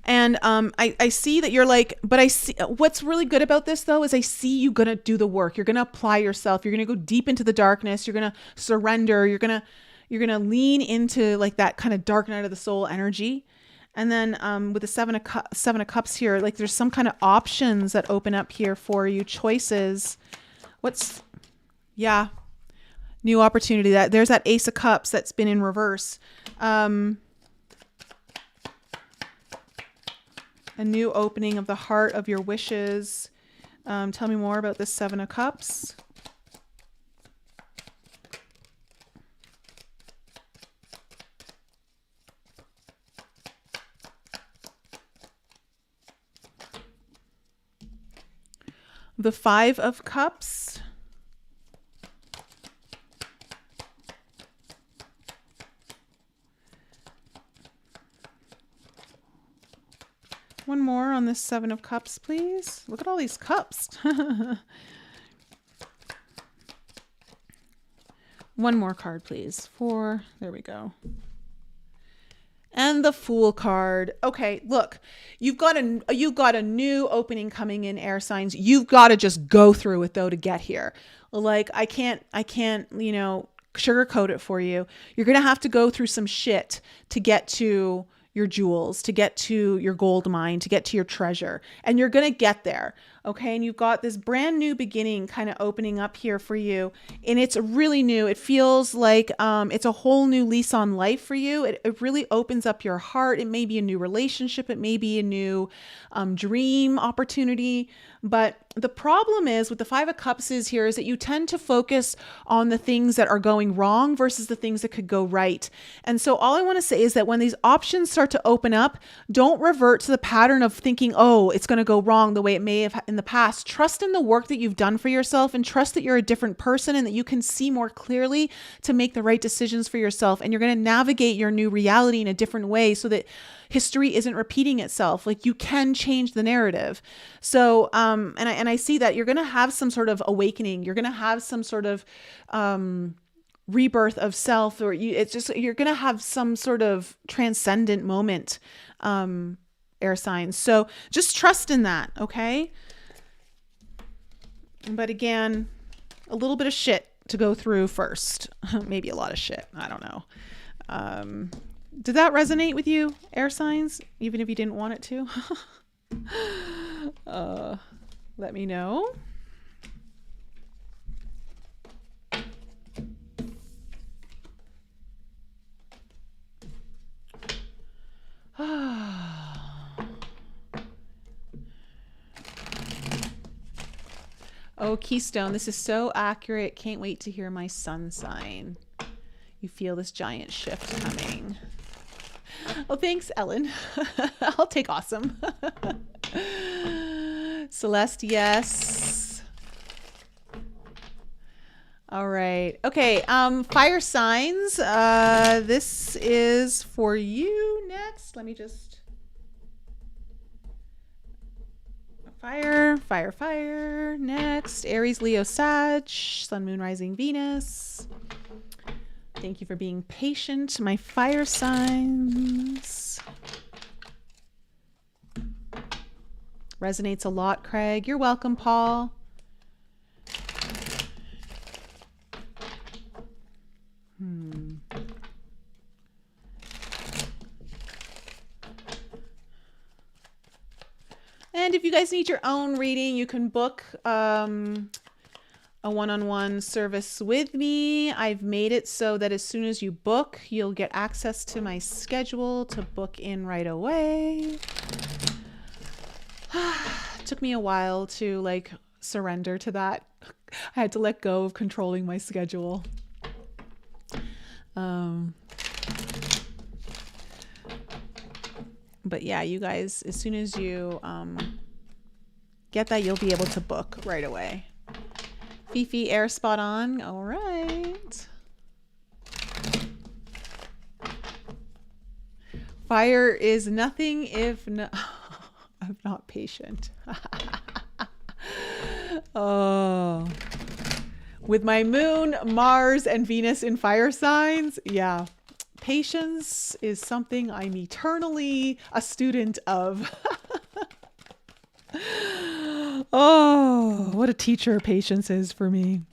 A: And I see that you're like, but I see what's really good about this though is I see you gonna do the work. You're gonna apply yourself. You're gonna go deep into the darkness. You're gonna surrender. You're gonna lean into like that kind of dark night of the soul energy. And then with the seven of cups here, like there's some kind of options that open up here for you, choices. New opportunity. There's that Ace of Cups that's been in reverse. A new opening of the heart of your wishes. Tell me more about this Seven of Cups. The Five of Cups. One more on this Seven of Cups, please. Look at all these cups. One more card, please. 4. There we go. And the Fool card. Okay, look, you've got a new opening coming in, air signs. You've got to just go through it though to get here. Like I can't, sugarcoat it for you. You're going to have to go through some shit to get to your jewels, to get to your gold mine, to get to your treasure. And you're going to get there. Okay. And you've got this brand new beginning kind of opening up here for you. And it's really new. It feels like it's a whole new lease on life for you. It really opens up your heart. It may be a new relationship. It may be a new dream opportunity. But the problem is with the Five of Cups is that you tend to focus on the things that are going wrong versus the things that could go right. And so all I want to say is that when these options start to open up, don't revert to the pattern of thinking, oh, it's going to go wrong the way it may have in the past. Trust in the work that you've done for yourself and trust that you're a different person and that you can see more clearly to make the right decisions for yourself. And you're going to navigate your new reality in a different way so that history isn't repeating itself. Like you can change the narrative. So, and I see that you're going to have some sort of awakening. You're going to have some sort of, rebirth of self, or you're going to have some sort of transcendent moment, air signs. So just trust in that. Okay. But again, a little bit of shit to go through first, maybe a lot of shit. I don't know. Did that resonate with you, air signs, even if you didn't want it to? Let me know. Oh, Keystone, this is so accurate. Can't wait to hear my sun sign. You feel this giant shift coming. Oh, thanks, Ellen. I'll take awesome. Celeste, yes. All right. Okay. Fire signs. This is for you next. Let me just. Fire. Next. Aries, Leo, Sag, Sun, Moon, Rising, Venus. Thank you for being patient, my fire signs. Resonates a lot, Craig. You're welcome, Paul. And if you guys need your own reading, you can book a one-on-one service with me. I've made it so that as soon as you book, you'll get access to my schedule to book in right away. It took me a while to surrender to that. I had to let go of controlling my schedule. But yeah, you guys, as soon as you get that, you'll be able to book right away. Fifi, air spot on. All right. Fire is nothing if I'm not patient. Oh, with my moon, Mars, and Venus in fire signs. Yeah. Patience is something I'm eternally a student of. Oh, what a teacher patience is for me.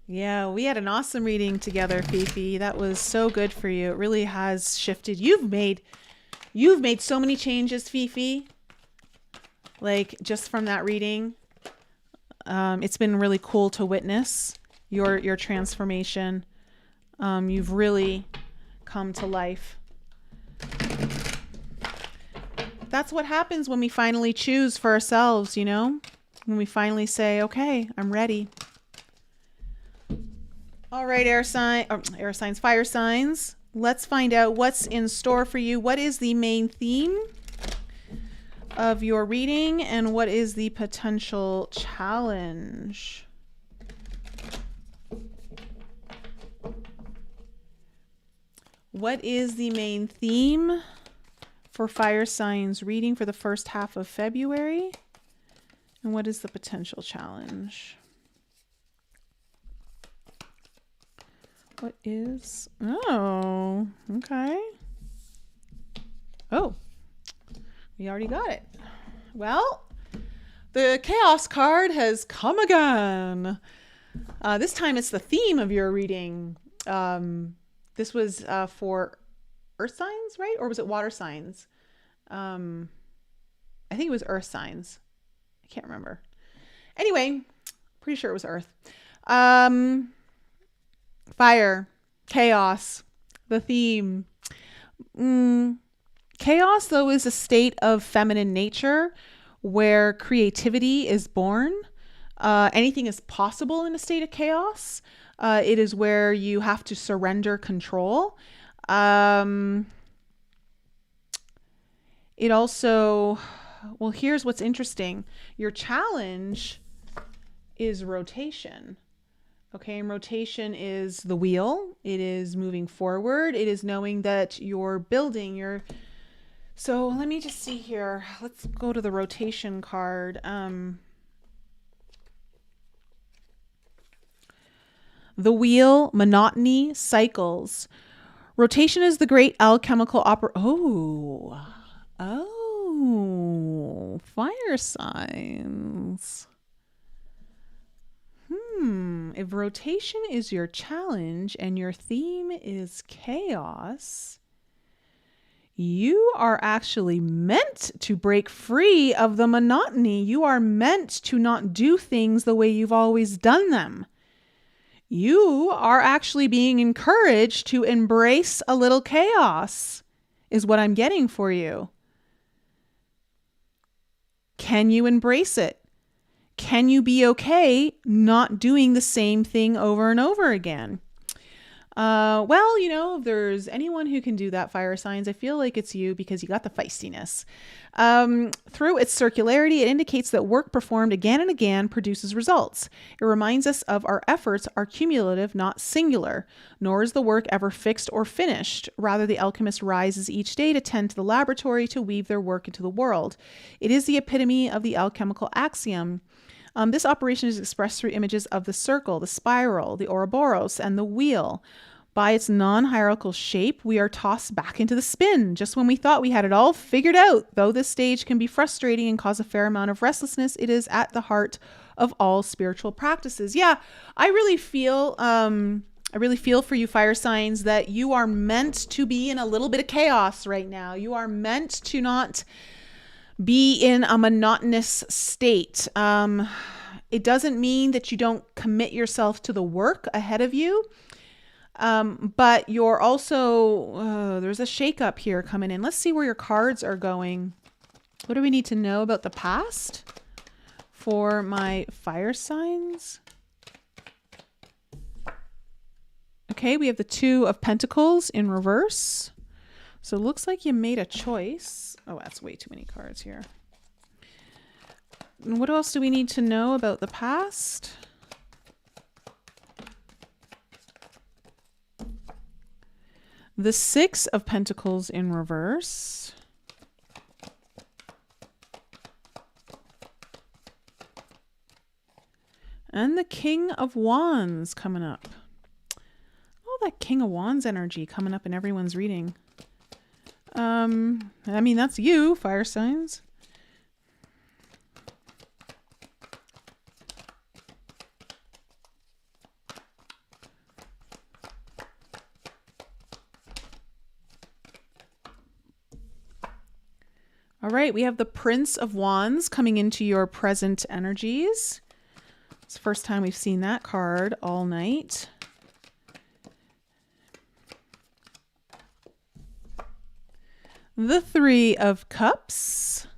A: Yeah, we had an awesome reading together, Fifi. That was so good for you. It really has shifted. You've made so many changes, Fifi. Like just from that reading. It's been really cool to witness your transformation. You've really come to life. That's what happens when we finally choose for ourselves, you know? When we finally say, okay, I'm ready. All right, air signs, fire signs. Let's find out what's in store for you. What is the main theme of your reading and what is the potential challenge? What is the main theme for fire signs reading for the first half of February? And what is the potential challenge? What is... Oh, okay. Oh, we already got it. Well, the Chaos card has come again. This time it's the theme of your reading. This was for earth signs, right? Or was it water signs? I think it was earth signs. I can't remember. Anyway, pretty sure it was earth. Fire, chaos, the theme. Chaos, though, is a state of feminine nature where creativity is born. Anything is possible in a state of chaos. It is where you have to surrender control. It also, well, here's what's interesting. Your challenge is rotation. Okay, and rotation is the wheel. It is moving forward. It is knowing that you're building your... So let me just see here. Let's go to the rotation card. The wheel, monotony, cycles. Rotation is the great alchemical fire signs. If rotation is your challenge and your theme is chaos, you are actually meant to break free of the monotony. You are meant to not do things the way you've always done them. You are actually being encouraged to embrace a little chaos, is what I'm getting for you. Can you embrace it? Can you be okay not doing the same thing over and over again? Well, you know, if there's anyone who can do that, fire signs, I feel like it's you because you got the feistiness. Through its circularity, it indicates that work performed again and again produces results. It reminds us of our efforts are cumulative, not singular, nor is the work ever fixed or finished. Rather, the alchemist rises each day to tend to the laboratory to weave their work into the world. It is the epitome of the alchemical axiom. This operation is expressed through images of the circle, the spiral, the Ouroboros, and the wheel. By its non-hierarchical shape, we are tossed back into the spin, just when we thought we had it all figured out. Though this stage can be frustrating and cause a fair amount of restlessness, it is at the heart of all spiritual practices. Yeah, I really feel for you, fire signs, that you are meant to be in a little bit of chaos right now. You are meant to not be in a monotonous state. It doesn't mean that you don't commit yourself to the work ahead of you. But you're also, there's a shakeup here coming in. Let's see where your cards are going. What do we need to know about the past for my fire signs? Okay, we have the Two of Pentacles in reverse. So it looks like you made a choice. Oh, that's way too many cards here. And what else do we need to know about the past? The Six of Pentacles in reverse. And the King of Wands coming up. All that King of Wands energy coming up in everyone's reading. I mean, that's you, fire signs. All right, we have the Prince of Wands coming into your present energies. It's the first time we've seen that card all night. The Three of Cups.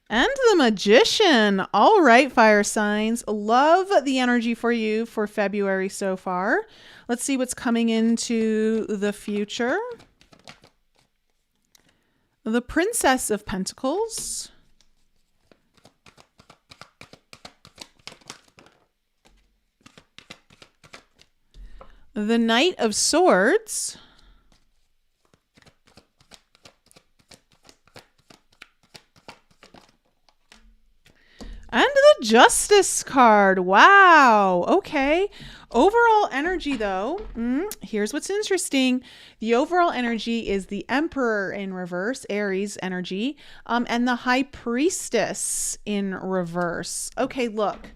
A: And the Magician. All right, fire signs. Love the energy for you for February so far. Let's see what's coming into the future. The Princess of Pentacles. The Knight of Swords. And the Justice card. Wow. Okay. Overall energy, though, here's what's interesting. The overall energy is the Emperor in reverse, Aries energy, and the High Priestess in reverse. Okay, look.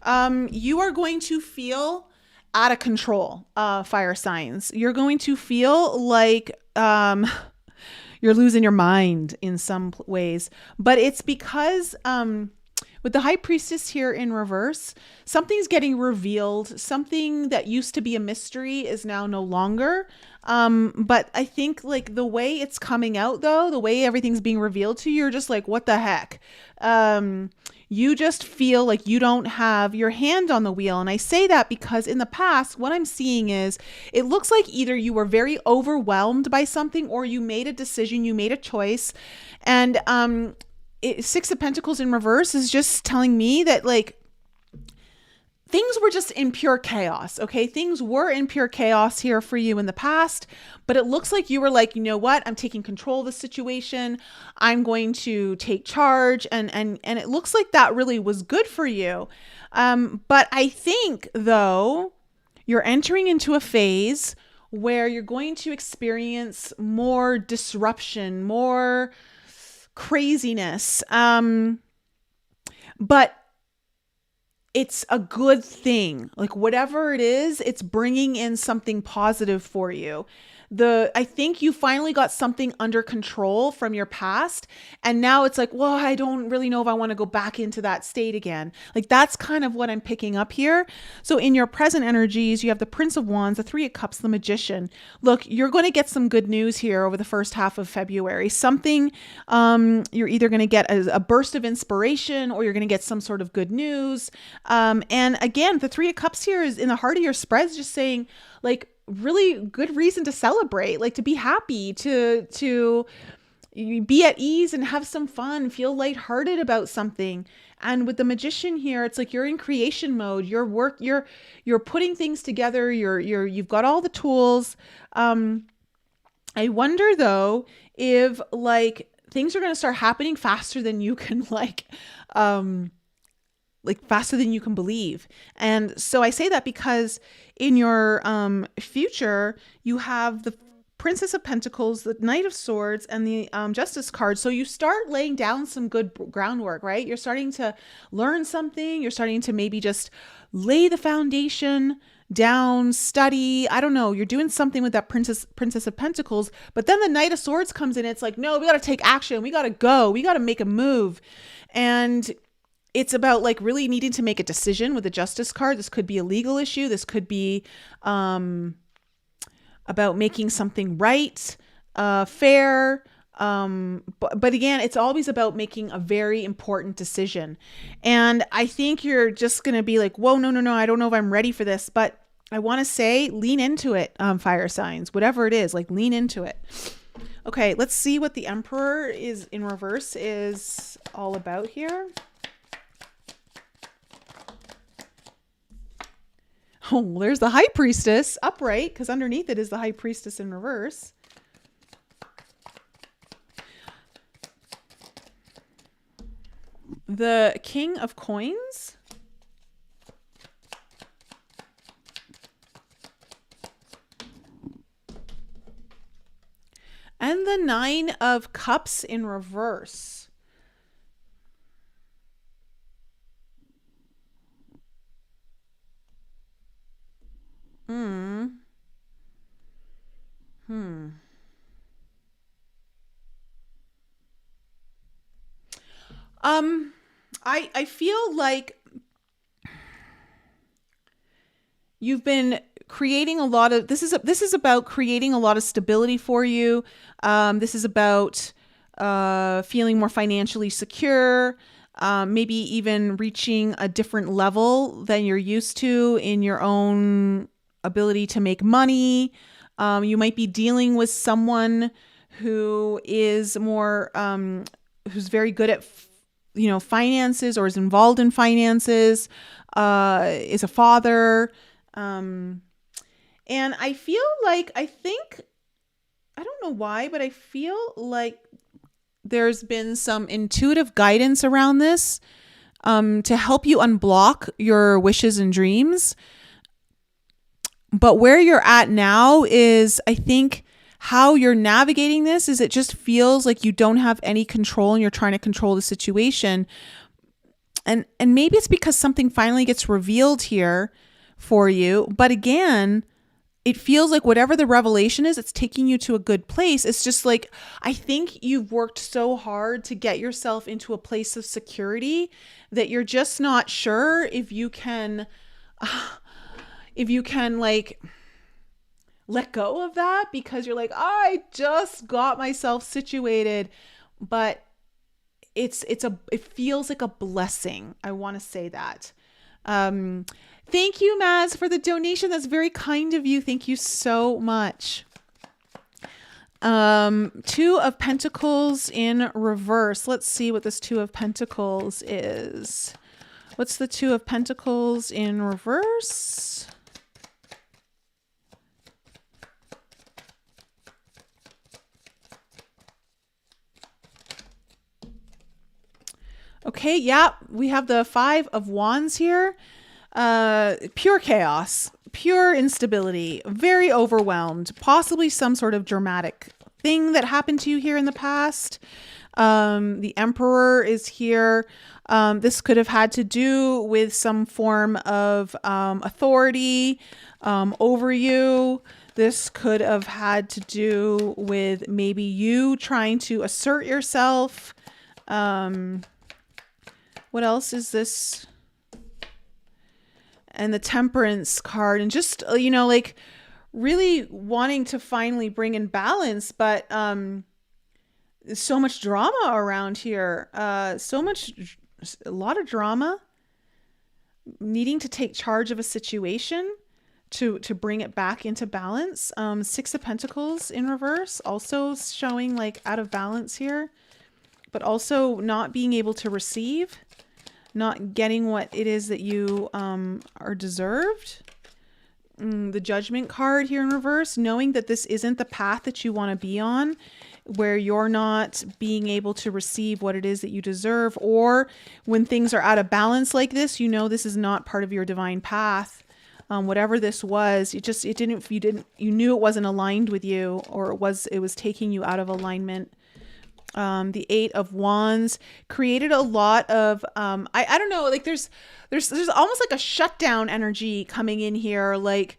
A: You are going to feel out of control, fire signs. You're going to feel like you're losing your mind in some ways. But it's because... with the High Priestess here in reverse, something's getting revealed. Something that used to be a mystery is now no longer. But I think like the way it's coming out though, the way everything's being revealed to you, you're just like, what the heck? You just feel like you don't have your hand on the wheel. And I say that because in the past, what I'm seeing is it looks like either you were very overwhelmed by something or you made a decision, you made a choice. And, Six of Pentacles in reverse is just telling me that like things were just in pure chaos. Okay. Things were in pure chaos here for you in the past, but it looks like you were like, you know what? I'm taking control of the situation. I'm going to take charge. And it looks like that really was good for you. But I think though, you're entering into a phase where you're going to experience more disruption, more craziness. But it's a good thing. Like whatever it is, it's bringing in something positive for you. I think you finally got something under control from your past. And now it's like, well, I don't really know if I want to go back into that state again. Like that's kind of what I'm picking up here. So in your present energies, you have the Prince of Wands, the Three of Cups, the Magician. Look, you're going to get some good news here over the first half of February. Something, you're either going to get a burst of inspiration or you're going to get some sort of good news. And again, the Three of Cups here is in the heart of your spreads, just saying like, really good reason to celebrate, like to be happy, to be at ease and have some fun, feel lighthearted about something. And with the Magician here, it's like you're in creation mode. You're putting things together. You've got all the tools. I wonder though if like things are going to start happening faster than you can faster than you can believe. And so I say that because in your future, you have the Princess of Pentacles, the Knight of Swords, and the Justice card. So you start laying down some good groundwork, right? You're starting to learn something. You're starting to maybe just lay the foundation down, study. I don't know. You're doing something with that Princess of Pentacles. But then the Knight of Swords comes in. It's like, no, we got to take action. We got to go. We got to make a move. And it's about like really needing to make a decision with the Justice card. This could be a legal issue. This could be about making something right, fair. But again, it's always about making a very important decision. And I think you're just going to be like, whoa, no. I don't know if I'm ready for this, but I want to say lean into it, fire signs, whatever it is, like lean into it. Okay, let's see what the Emperor is in reverse is all about here. Oh, there's the High Priestess upright, because underneath it is the High Priestess in reverse. the King of Coins. And the Nine of Cups in reverse. I feel like you've been creating a lot of, this is about creating a lot of stability for you. This is about feeling more financially secure, maybe even reaching a different level than you're used to in your own ability to make money. You might be dealing with someone who is more, who's very good at, finances, or is involved in finances, is a father. And I feel like, I don't know why, but I feel like there's been some intuitive guidance around this, to help you unblock your wishes and dreams. But where you're at now is, I think, how you're navigating this is, it just feels like you don't have any control and you're trying to control the situation. And maybe it's because something finally gets revealed here for you. But again, it feels like whatever the revelation is, it's taking you to a good place. It's just like, I think you've worked so hard to get yourself into a place of security that you're just not sure if you can like let go of that, because you're like, I just got myself situated. But it feels like a blessing. I want to say that. Thank you, Maz, for the donation. That's very kind of you. Thank you so much. Two of Pentacles in reverse. Let's see what this Two of Pentacles is. What's the Two of Pentacles in reverse? Okay, yeah, we have the Five of Wands here. Pure chaos, pure instability, very overwhelmed, possibly some sort of dramatic thing that happened to you here in the past. The Emperor is here. This could have had to do with some form of authority over you. This could have had to do with maybe you trying to assert yourself. What else is this? And the Temperance card, and just, like really wanting to finally bring in balance, but there's so much drama around here. A lot of drama, needing to take charge of a situation to bring it back into balance. Six of Pentacles in reverse, also showing like out of balance here, but also not being able to receive, not getting what it is that you are deserved. The Judgment card here in reverse, knowing that this isn't the path that you want to be on, where you're not being able to receive what it is that you deserve, or when things are out of balance like this, this is not part of your divine path. Whatever this was, you knew it wasn't aligned with you, or it was taking you out of alignment. The Eight of Wands created a lot of, I don't know, like there's almost like a shutdown energy coming in here, like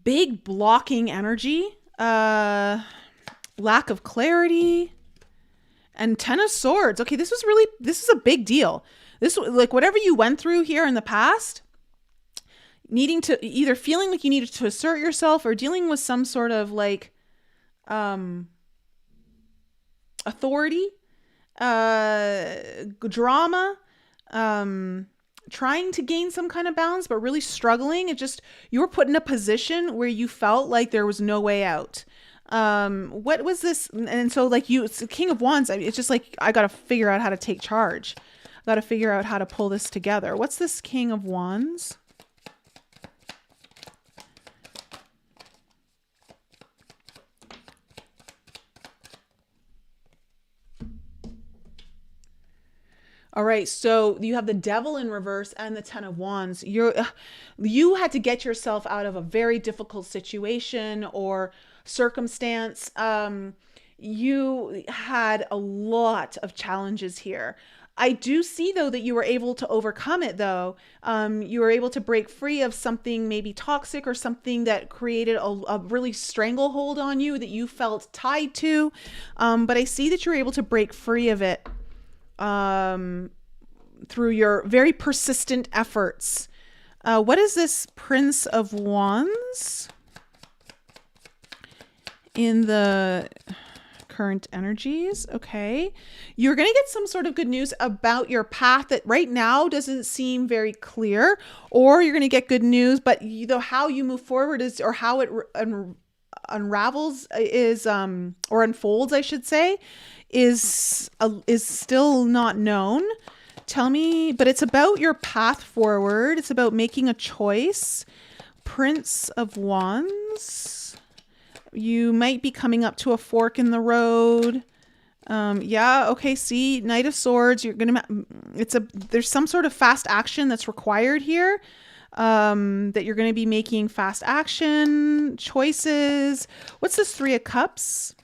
A: big blocking energy, lack of clarity, and Ten of Swords. Okay, this is a big deal. This, like, whatever you went through here in the past, needing to either feeling like you needed to assert yourself, or dealing with some sort of like, authority, drama, trying to gain some kind of balance, but really struggling. You were put in a position where you felt like there was no way out. What was this? And so like it's the King of Wands. It's just like, I got to figure out how to take charge. I got to figure out how to pull this together. What's this King of Wands? All right, so you have the Devil in reverse and the Ten of Wands. You had to get yourself out of a very difficult situation or circumstance. You had a lot of challenges here. I do see though that you were able to overcome it though. You were able to break free of something maybe toxic or something that created a really stranglehold on you that you felt tied to. But I see that you're able to break free of it through your very persistent efforts. What is this Prince of Wands in the current energies? Okay. You're going to get some sort of good news about your path that right now doesn't seem very clear, or you're going to get good news, but how you move forward is, or how it unravels is, or unfolds, I should say, is still not known. Tell me, but it's about your path forward. It's about making a choice. Prince of Wands. You might be coming up to a fork in the road. Yeah, okay, see, Knight of Swords, there's some sort of fast action that's required here. That you're going to be making fast action choices. What's this Three of Cups?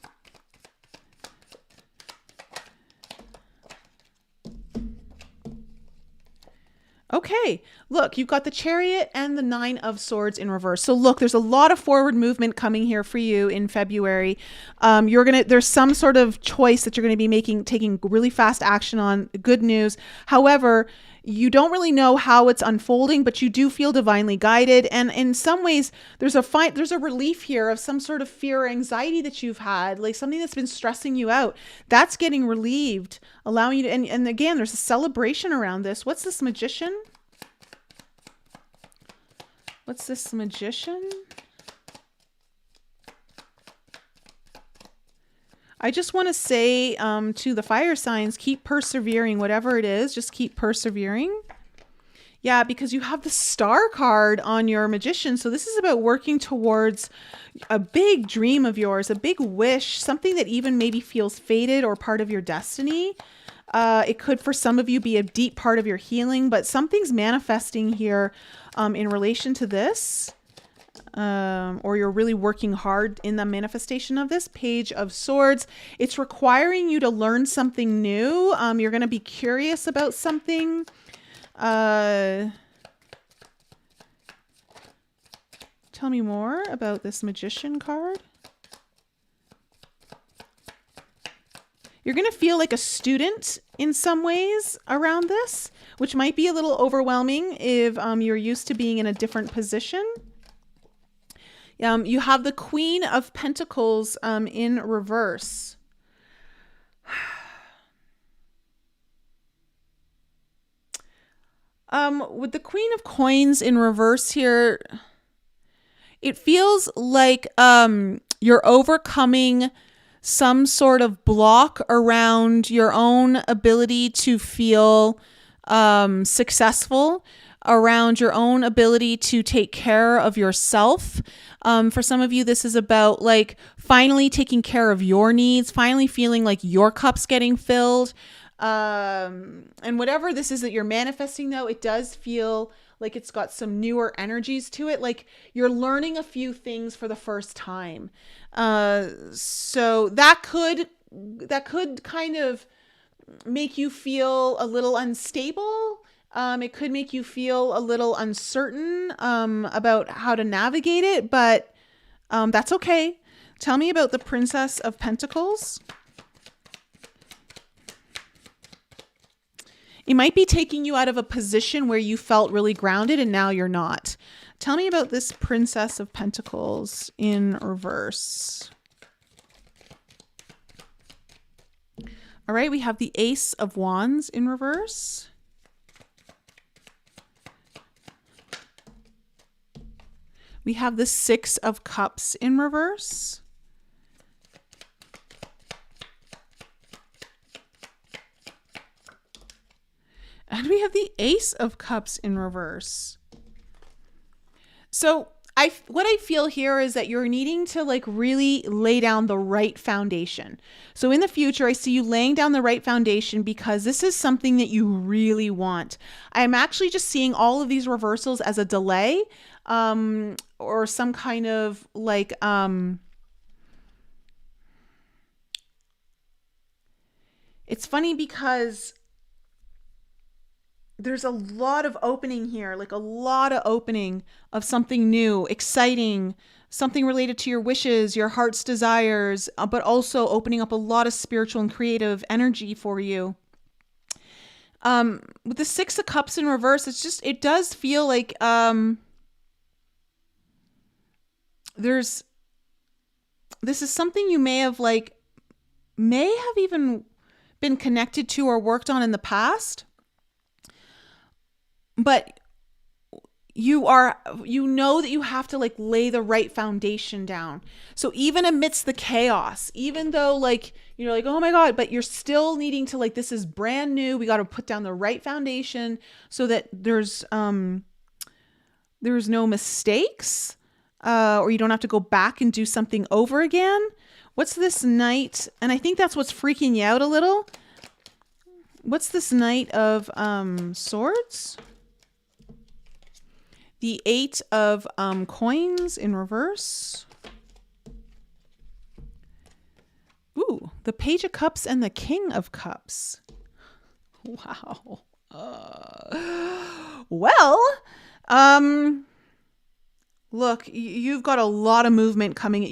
A: Okay, look, you've got the Chariot and the Nine of Swords in reverse. So look, there's a lot of forward movement coming here for you in February. There's some sort of choice that you're going to be taking really fast action on. Good news. However, you don't really know how it's unfolding, but you do feel divinely guided. And in some ways, there's a relief here of some sort of fear or anxiety that you've had, like something that's been stressing you out. That's getting relieved, allowing you to, and again, there's a celebration around this. What's this Magician? What's this Magician? I just want to say to the fire signs, keep persevering, whatever it is, just keep persevering. Yeah, because you have the Star card on your Magician. So this is about working towards a big dream of yours, a big wish, something that even maybe feels fated or part of your destiny. It could, for some of you, be a deep part of your healing, but something's manifesting here in relation to this. Or you're really working hard in the manifestation of this Page of Swords. It's requiring you to learn something new. You're going to be curious about something. Tell me more about this Magician card. You're going to feel like a student in some ways around this, which might be a little overwhelming if you're used to being in a different position. You have the Queen of Pentacles in reverse. With the Queen of Coins in reverse here, it feels like you're overcoming some sort of block around your own ability to feel successful, around your own ability to take care of yourself. For some of you, this is about like finally taking care of your needs, finally feeling like your cup's getting filled. And whatever this is that you're manifesting though, it does feel like it's got some newer energies to it. Like you're learning a few things for the first time. So that could kind of make you feel a little unstable. It could make you feel a little uncertain about how to navigate it, but that's okay. Tell me about the Princess of Pentacles. It might be taking you out of a position where you felt really grounded and now you're not. Tell me about this Princess of Pentacles in reverse. All right, we have the Ace of Wands in reverse. We have the Six of Cups in reverse. And we have the Ace of Cups in reverse. So what I feel here is that you're needing to like really lay down the right foundation. So in the future, I see you laying down the right foundation because this is something that you really want. I'm actually just seeing all of these reversals as a delay, or some kind of like, it's funny because there's a lot of opening here, like a lot of opening of something new, exciting, something related to your wishes, your heart's desires, but also opening up a lot of spiritual and creative energy for you. With the Six of Cups in reverse, it does feel like this is something you may have even been connected to or worked on in the past. But you know that you have to like lay the right foundation down. So even amidst the chaos, even though like, you're like, oh my God, but you're still needing to like, this is brand new. We got to put down the right foundation so that there's no mistakes, or you don't have to go back and do something over again. What's this Knight? And I think that's what's freaking you out a little. What's this Knight of Swords? The Eight of Coins in reverse. Ooh, the Page of Cups and the King of Cups. Wow. Look, you've got a lot of movement coming.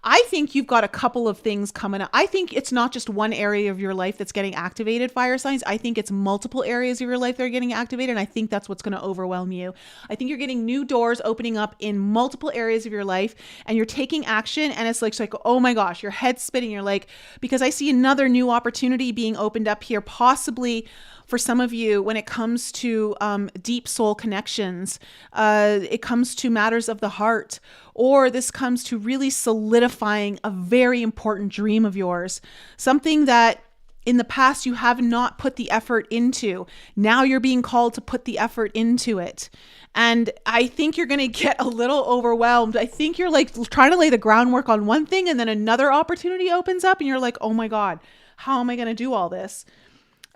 A: I think you've got a couple of things coming up. I think it's not just one area of your life that's getting activated, fire signs. I think it's multiple areas of your life that are getting activated. And I think that's what's going to overwhelm you. I think you're getting new doors opening up in multiple areas of your life and you're taking action. And it's like, oh my gosh, your head's spinning. You're like, because I see another new opportunity being opened up here, possibly for some of you when it comes to deep soul connections. It comes to matters of the heart, or this comes to really solidifying a very important dream of yours, something that in the past you have not put the effort into. Now you're being called to put the effort into it. And I think you're going to get a little overwhelmed. I think you're like trying to lay the groundwork on one thing and then another opportunity opens up and you're like, oh my God, how am I going to do all this?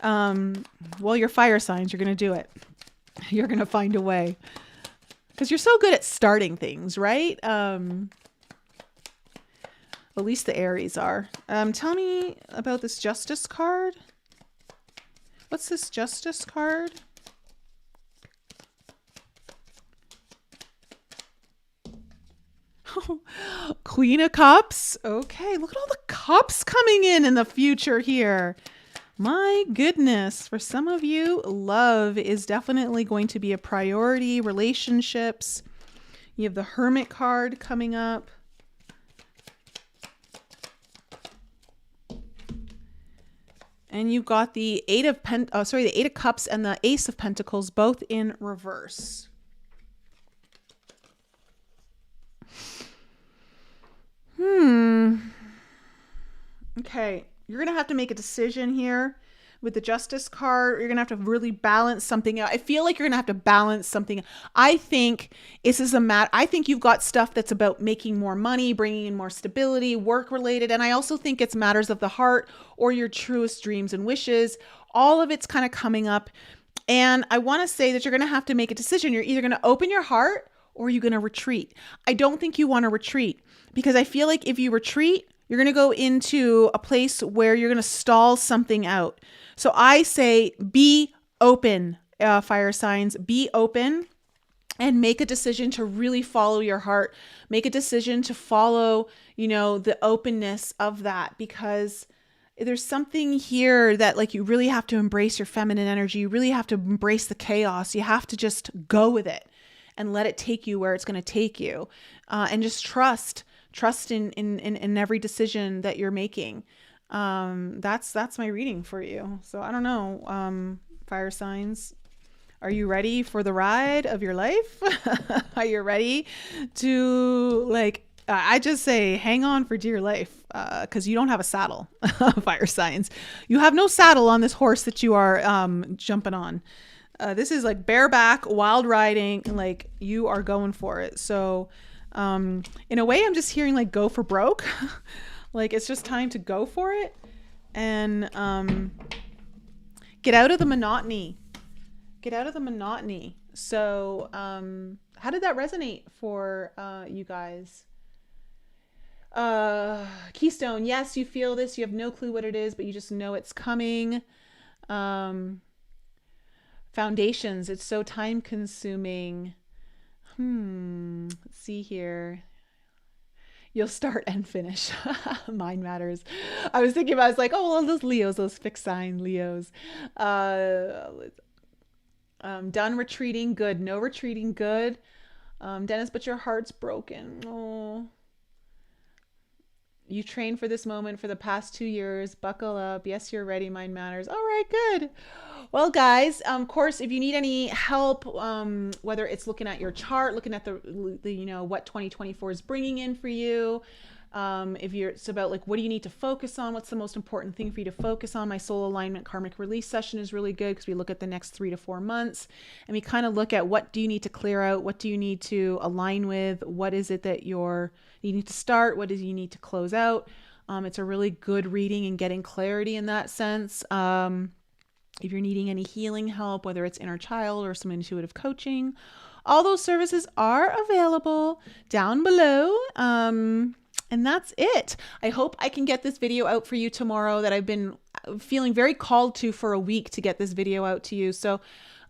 A: Well, you're fire signs. You're going to do it. You're going to find a way because you're so good at starting things, right? At least the Aries are. Tell me about this Justice card. What's this Justice card? Queen of Cups. Okay, look at all the cups coming in the future here. My goodness, for some of you, love is definitely going to be a priority. Relationships. You have the Hermit card coming up. And you've got the Eight of Cups and the Ace of Pentacles, both in reverse. Okay. You're going to have to make a decision here with the Justice card. You're going to have to really balance something out. I feel like you're going to have to balance something. I think this is I think you've got stuff that's about making more money, bringing in more stability, work related. And I also think it's matters of the heart or your truest dreams and wishes. All of it's kind of coming up. And I want to say that you're going to have to make a decision. You're either going to open your heart or you're going to retreat. I don't think you want to retreat because I feel like if you retreat, you're going to go into a place where you're going to stall something out. So I say be open, fire signs. Be open and make a decision to really follow your heart. Make a decision to follow, the openness of that, because there's something here that like you really have to embrace your feminine energy. You really have to embrace the chaos. You have to just go with it and let it take you where it's going to take you, and just trust in every decision that you're making. That's my reading for you. So I don't know, fire signs, are you ready for the ride of your life? Are you ready to I just say hang on for dear life, because you don't have a saddle. Fire signs, you have no saddle on this horse that you are jumping on.
B: This is like bareback, wild riding, like you are going for it. So in a way, I'm just hearing like go for broke. Like it's just time to go for it and get out of the monotony. Get out of the monotony. So how did that resonate for you guys? Keystone, yes, you feel this. You have no clue what it is, but you just know it's coming. Foundations, it's so time consuming. Let's see here. You'll start and finish. Mind matters. I was thinking about, I was like, oh, well, those Leos, those fixed sign Leos. Done retreating, good. No retreating, good. Dennis, but your heart's broken. Oh. You trained for this moment for the past 2 years. Buckle up. Yes, you're ready. Mind matters. All right, good. Well, guys, of course, if you need any help, whether it's looking at your chart, looking at the what 2024 is bringing in for you, it's about like, what do you need to focus on? What's the most important thing for you to focus on? My soul alignment karmic release session is really good because we look at the next 3 to 4 months and we kind of look at what do you need to clear out? What do you need to align with? What is it that you need to start? What do you need to close out? It's a really good reading and getting clarity in that sense. If you're needing any healing help, whether it's inner child or some intuitive coaching, all those services are available down below. And that's it. I hope I can get this video out for you tomorrow that I've been feeling very called to for a week to get this video out to you. So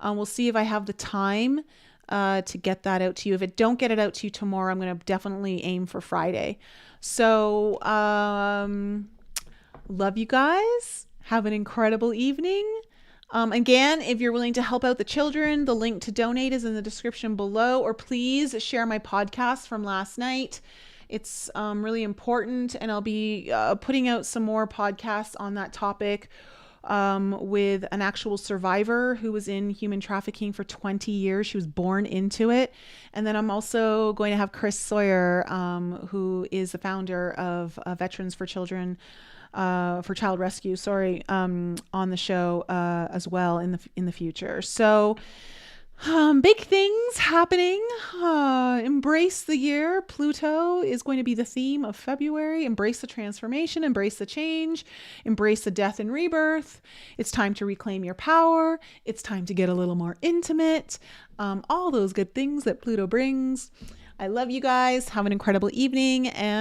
B: we'll see if I have the time to get that out to you. If I don't get it out to you tomorrow, I'm going to definitely aim for Friday. So love you guys. Have an incredible evening. Again, if you're willing to help out the children, the link to donate is in the description below, or please share my podcast from last night. It's really important, and I'll be putting out some more podcasts on that topic with an actual survivor who was in human trafficking for 20 years. She was born into it. And then I'm also going to have Chris Sawyer, who is the founder of Veterans for Children, for Child Rescue, on the show as well in the future. So big things happening. Embrace the year. Pluto is going to be the theme of February. Embrace the transformation, embrace the change, embrace the death and rebirth. It's time to reclaim your power. It's time to get a little more intimate. All those good things that Pluto brings. I love you guys. Have an incredible evening. And